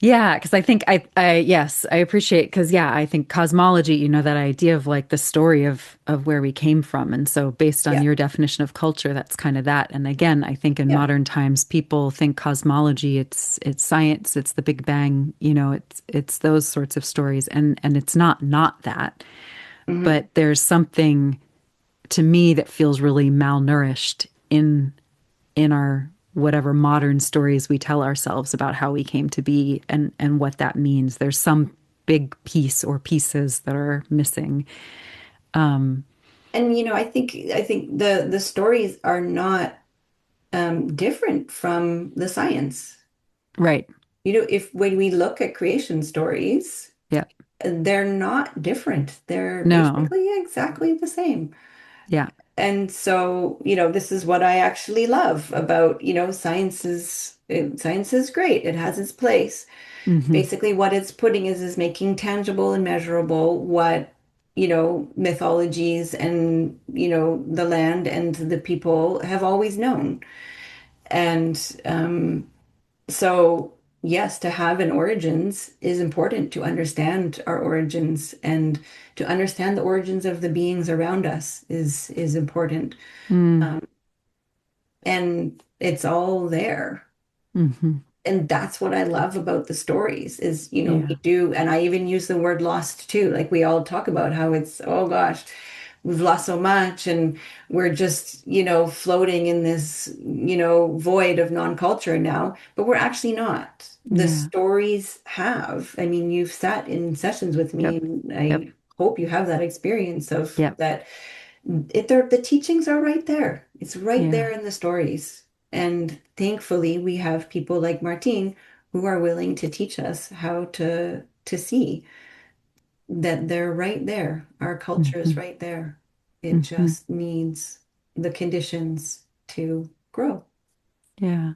Yeah, because I think yes, I appreciate because yeah, I think cosmology, that idea of like the story of where we came from. And so based on Yeah, your definition of culture, that's kind of that. And again, I think in yeah. modern times people think cosmology, it's science, it's the Big Bang, it's those sorts of stories. And it's not that. Hmm. But there's something to me that feels really malnourished in our whatever modern stories we tell ourselves about how we came to be and what that means. There's some big piece or pieces that are missing. And I think the stories are not different from the science. Right. If when we look at creation stories, Yeah. they're not different. They're No. basically exactly the same. Yeah. And so, this is what I actually love about, science is great. It has its place. Hmm. Basically, what it's putting is making tangible and measurable what, mythologies and, the land and the people have always known. And so, yes, to have an origins is important to understand our origins, and to understand the origins of the beings around us is important. Mm. Um, and it's all there. Hmm. And that's what I love about the stories is, we Yeah. do, and I even use the word lost too. Like we all talk about how it's, oh gosh, we've lost so much and we're just, floating in this, void of non-culture now, but we're actually not. The Yeah. stories have, I mean, you've sat in sessions with me Yep. and Yep. I hope you have that experience of Yep. that the teachings are right there. It's right Yeah. there in the stories. And thankfully, we have people like Martine who are willing to teach us how to see that they're right there. Our culture is Hmm. right there. It Hmm. just needs the conditions to grow. Yeah.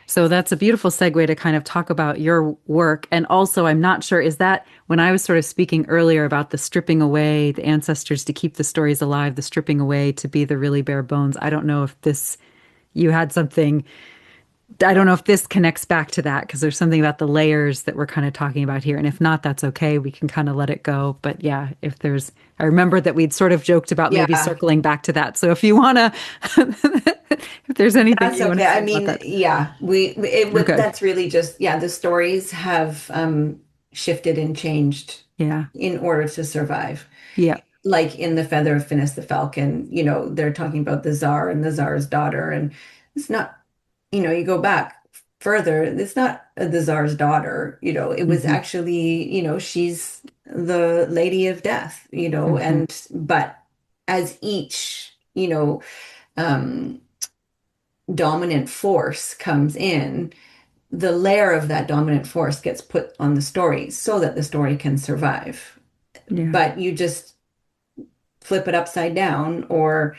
So that's a beautiful segue to kind of talk about your work. And also, I'm not sure, is that when I was sort of speaking earlier about the stripping away, the ancestors to keep the stories alive, the stripping away to be the really bare bones? I don't know if this, you had something, I don't know if this connects back to that because there's something about the layers that we're kind of talking about here. And if not, that's okay. We can kind of let it go. But yeah, if there's, I remember that we'd sort of joked about maybe Yeah, circling back to that. So if you want to, if there's anything that's you want to okay. I say about mean, that, yeah, you're good. that's really just, yeah, the stories have shifted and changed Yeah. in order to survive. Yeah. Like in The Feather of Phineas the Falcon, they're talking about the Tsar and the Tsar's daughter. And it's not, you go back further, it's not the Tsar's daughter, it was Hmm. actually, she's the Lady of Death, Hmm. but as each, um, dominant force comes in, the layer of that dominant force gets put on the story so that the story can survive. Yeah. But you just flip it upside down or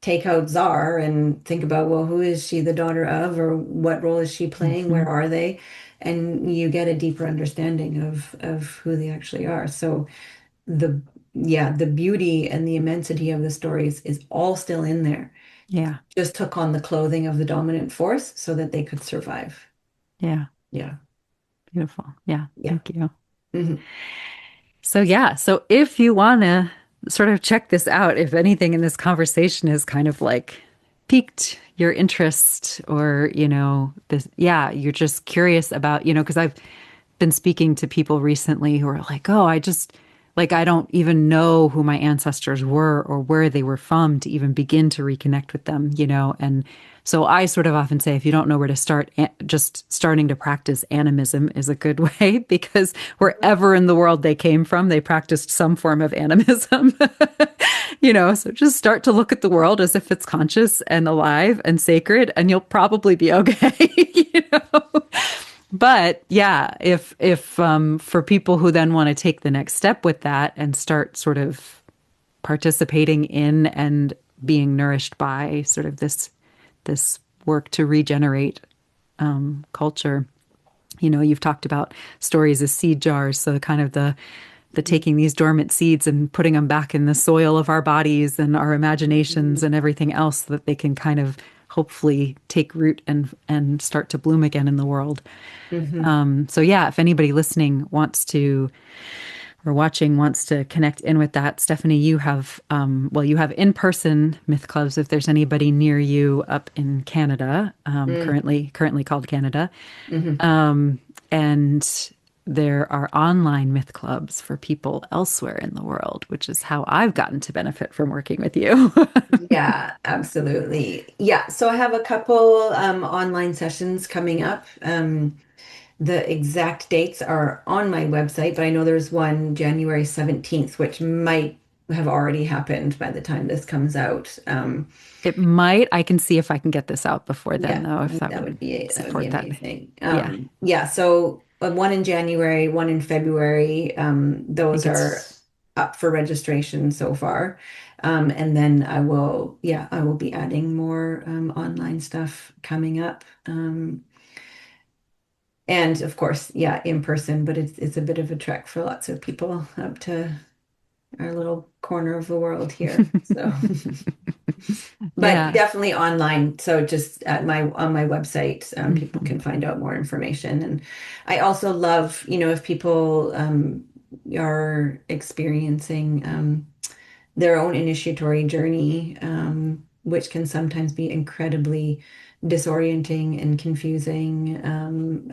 take out Czar and think about, well, who is she the daughter of, or what role is she playing? Hmm. Where are they? And you get a deeper understanding of who they actually are. So the yeah, the beauty and the immensity of the stories is all still in there. Yeah. Just took on the clothing of the dominant force so that they could survive. Yeah. Yeah. Beautiful. Yeah. Yeah. Thank you. Mhm. So, yeah. So, if you want to sort of check this out, if anything in this conversation has kind of like piqued your interest or, this, yeah, you're just curious about, because I've been speaking to people recently who are like, oh, I just, like, I don't even know who my ancestors were or where they were from to even begin to reconnect with them. And so I sort of often say, if you don't know where to start, just starting to practice animism is a good way because wherever in the world they came from, they practiced some form of animism. So just start to look at the world as if it's conscious and alive and sacred, and you'll probably be okay. you know? But yeah, if for people who then want to take the next step with that and start sort of participating in and being nourished by sort of this work to regenerate culture, you've talked about stories as seed jars, so kind of the taking these dormant seeds and putting them back in the soil of our bodies and our imaginations and everything else so that they can kind of hopefully take root and start to bloom again in the world. Mhm. So yeah, if anybody listening wants to or watching wants to connect in with that, Stephanie, you have well, you have in-person myth clubs if there's anybody near you up in Canada, Mm. currently called Canada, Mhm. and there are online myth clubs for people elsewhere in the world, which is how I've gotten to benefit from working with you. Yeah, absolutely. Yeah, so I have a couple online sessions coming up. The exact dates are on my website, but I know there's one January 17th, which might have already happened by the time this comes out. It might. I can see if I can get this out before then, Yeah, though, if that that would would be support that. amazing. Yeah. Yeah, so one in January, one in February. I think Those are it's up for registration so far. And then I will be adding more online stuff coming up. And of course, yeah, in person, but it's a bit of a trek for lots of people up to our little corner of the world here. So, but yeah. definitely online. So just at my on my website, people Mhm. can find out more information. And I also love, if people are experiencing their own initiatory journey, which can sometimes be incredibly disorienting and confusing.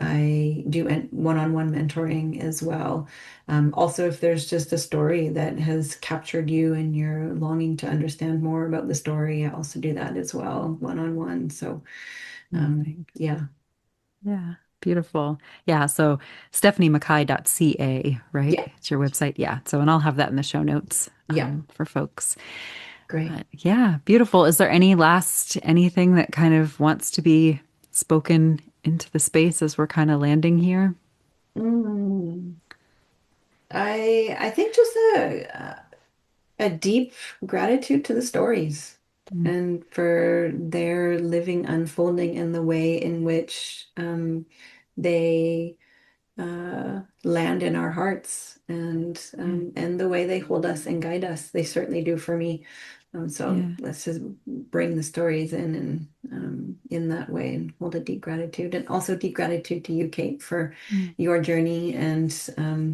I do one-on-one mentoring as well. Also, if there's just a story that has captured you and you're longing to understand more about the story, I also do that as well, one-on-one. So, Oh, thanks. yeah, Yeah. Beautiful. Yeah. So stephaniemackay.ca, right? yeah, It's your website. Yeah. So, and I'll have that in the show notes yeah, for folks. great. But yeah, beautiful. Is there anything that kind of wants to be spoken into the space as we're kind of landing here? Mm. I think just a deep gratitude to the stories Mm, and for their living unfolding in the way in which they land in our hearts yeah. and the way they hold us and guide us. They certainly do for me. So Yeah. let's just bring the stories in and in that way and hold a deep gratitude. And also deep gratitude to you, Kate, for Mm, your journey and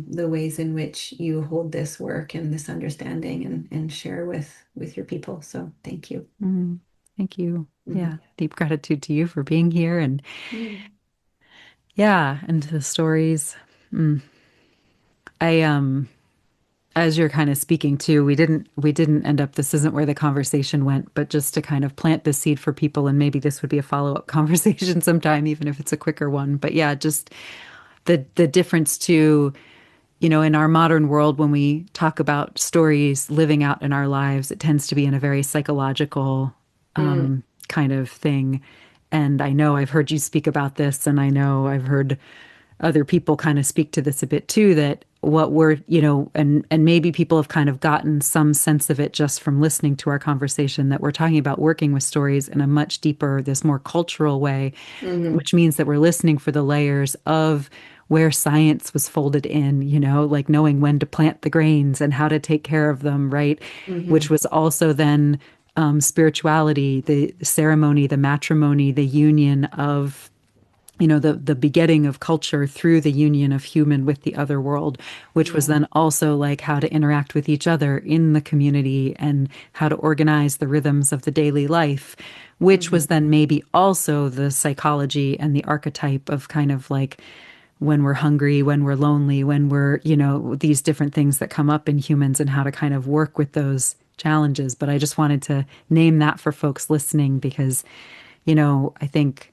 the ways in which you hold this work and this understanding and share with your people. So thank you. mm. Thank you. Mhm. Yeah. Deep gratitude to you for being here and Mm. yeah, and to the stories. Mm. I as you're kind of speaking to, we didn't end up, this isn't where the conversation went, but just to kind of plant the seed for people, and maybe this would be a follow-up conversation sometime, even if it's a quicker one. But yeah, just the difference to, in our modern world, when we talk about stories living out in our lives, it tends to be in a very psychological Mm. kind of thing. And I know I've heard you speak about this, and I know I've heard other people kind of speak to this a bit too, that what we're, and maybe people have kind of gotten some sense of it just from listening to our conversation, that we're talking about working with stories in a much deeper, this more cultural way, Mhm. which means that we're listening for the layers of where science was folded in, like knowing when to plant the grains and how to take care of them, right? Which Mhm. was also then spirituality, the ceremony, the matrimony, the union of the begetting of culture through the union of human with the other world, which was Yeah. then also like how to interact with each other in the community and how to organize the rhythms of the daily life, which was Mhm. then maybe also the psychology and the archetype of kind of like when we're hungry, when we're lonely, when we're, these different things that come up in humans and how to kind of work with those challenges. But I just wanted to name that for folks listening because, I think,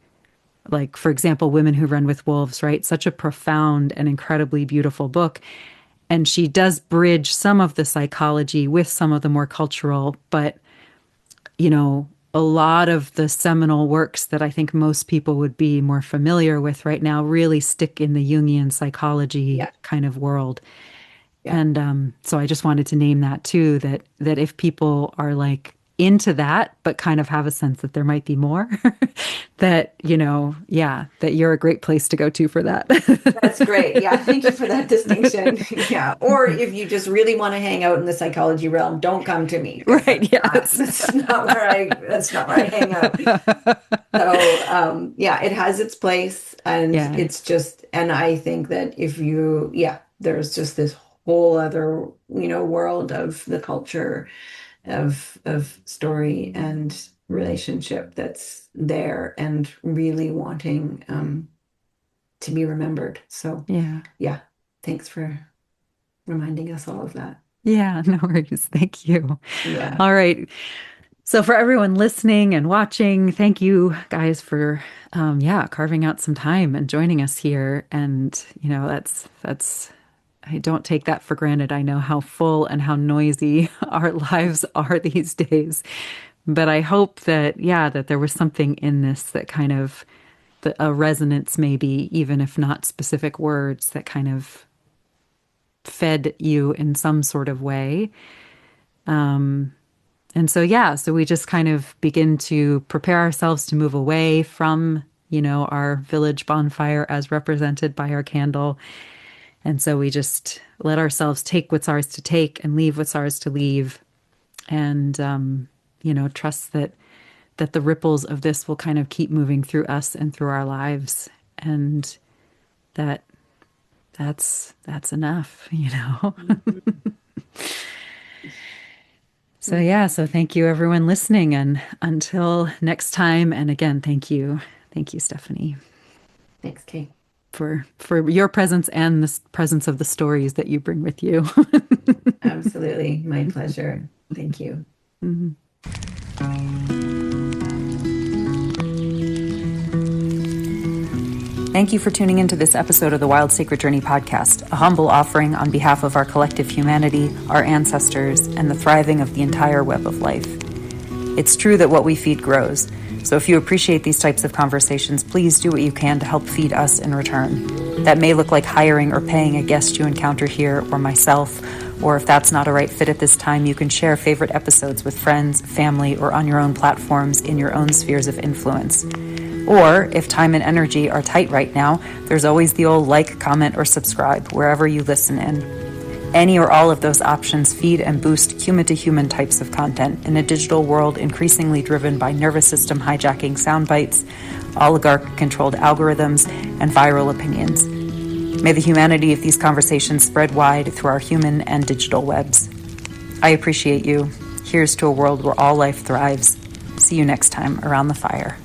like, for example, Women Who Run with Wolves, right? Such a profound and incredibly beautiful book. And she does bridge some of the psychology with some of the more cultural, but, a lot of the seminal works that I think most people would be more familiar with right now really stick in the Jungian psychology Yeah. kind of world. Yeah. And so I just wanted to name that too, that if people are like into that, but kind of have a sense that there might be more, that, yeah, that you're a great place to go to for that. That's great. Yeah, thank you for that distinction. Yeah. Or if you just really want to hang out in the psychology realm, don't come to me because Right, yes. that's not where I hang out. So yeah, it has its place and Yeah, it's just and I think that if you yeah, there's just this whole other, world of the culture of story and relationship that's there and really wanting to be remembered. So, yeah, yeah, thanks for reminding us all of that. yeah, no worries. Thank you. Yeah. All right. So for everyone listening and watching, thank you guys for yeah, carving out some time and joining us here. And that's I don't take that for granted. I know how full and how noisy our lives are these days. But I hope that, yeah, that there was something in this that kind of a resonance, maybe, even if not specific words, that kind of fed you in some sort of way. And so, yeah, so we just kind of begin to prepare ourselves to move away from, our village bonfire as represented by our candle. And so we just let ourselves take what's ours to take and leave what's ours to leave. And, trust that the ripples of this will kind of keep moving through us and through our lives. And that's enough. So yeah, so thank you everyone listening, and until next time. And again, thank you, Stephanie, Thanks, Kay. for your presence and the presence of the stories that you bring with you. Absolutely, my pleasure. Thank you. Mm-hmm. Thank you for tuning into this episode of the Wild Sacred Journey podcast, a humble offering on behalf of our collective humanity, our ancestors, and the thriving of the entire web of life. It's true that what we feed grows, so if you appreciate these types of conversations, please do what you can to help feed us in return. That may look like hiring or paying a guest you encounter here or myself, or if that's not a right fit at this time, you can share favorite episodes with friends, family, or on your own platforms in your own spheres of influence. Or, if time and energy are tight right now, there's always the old like, comment, or subscribe wherever you listen in. Any or all of those options feed and boost human-to-human types of content in a digital world increasingly driven by nervous system hijacking sound bites, oligarch-controlled algorithms, and viral opinions. May the humanity of these conversations spread wide through our human and digital webs. I appreciate you. Here's to a world where all life thrives. See you next time around the fire.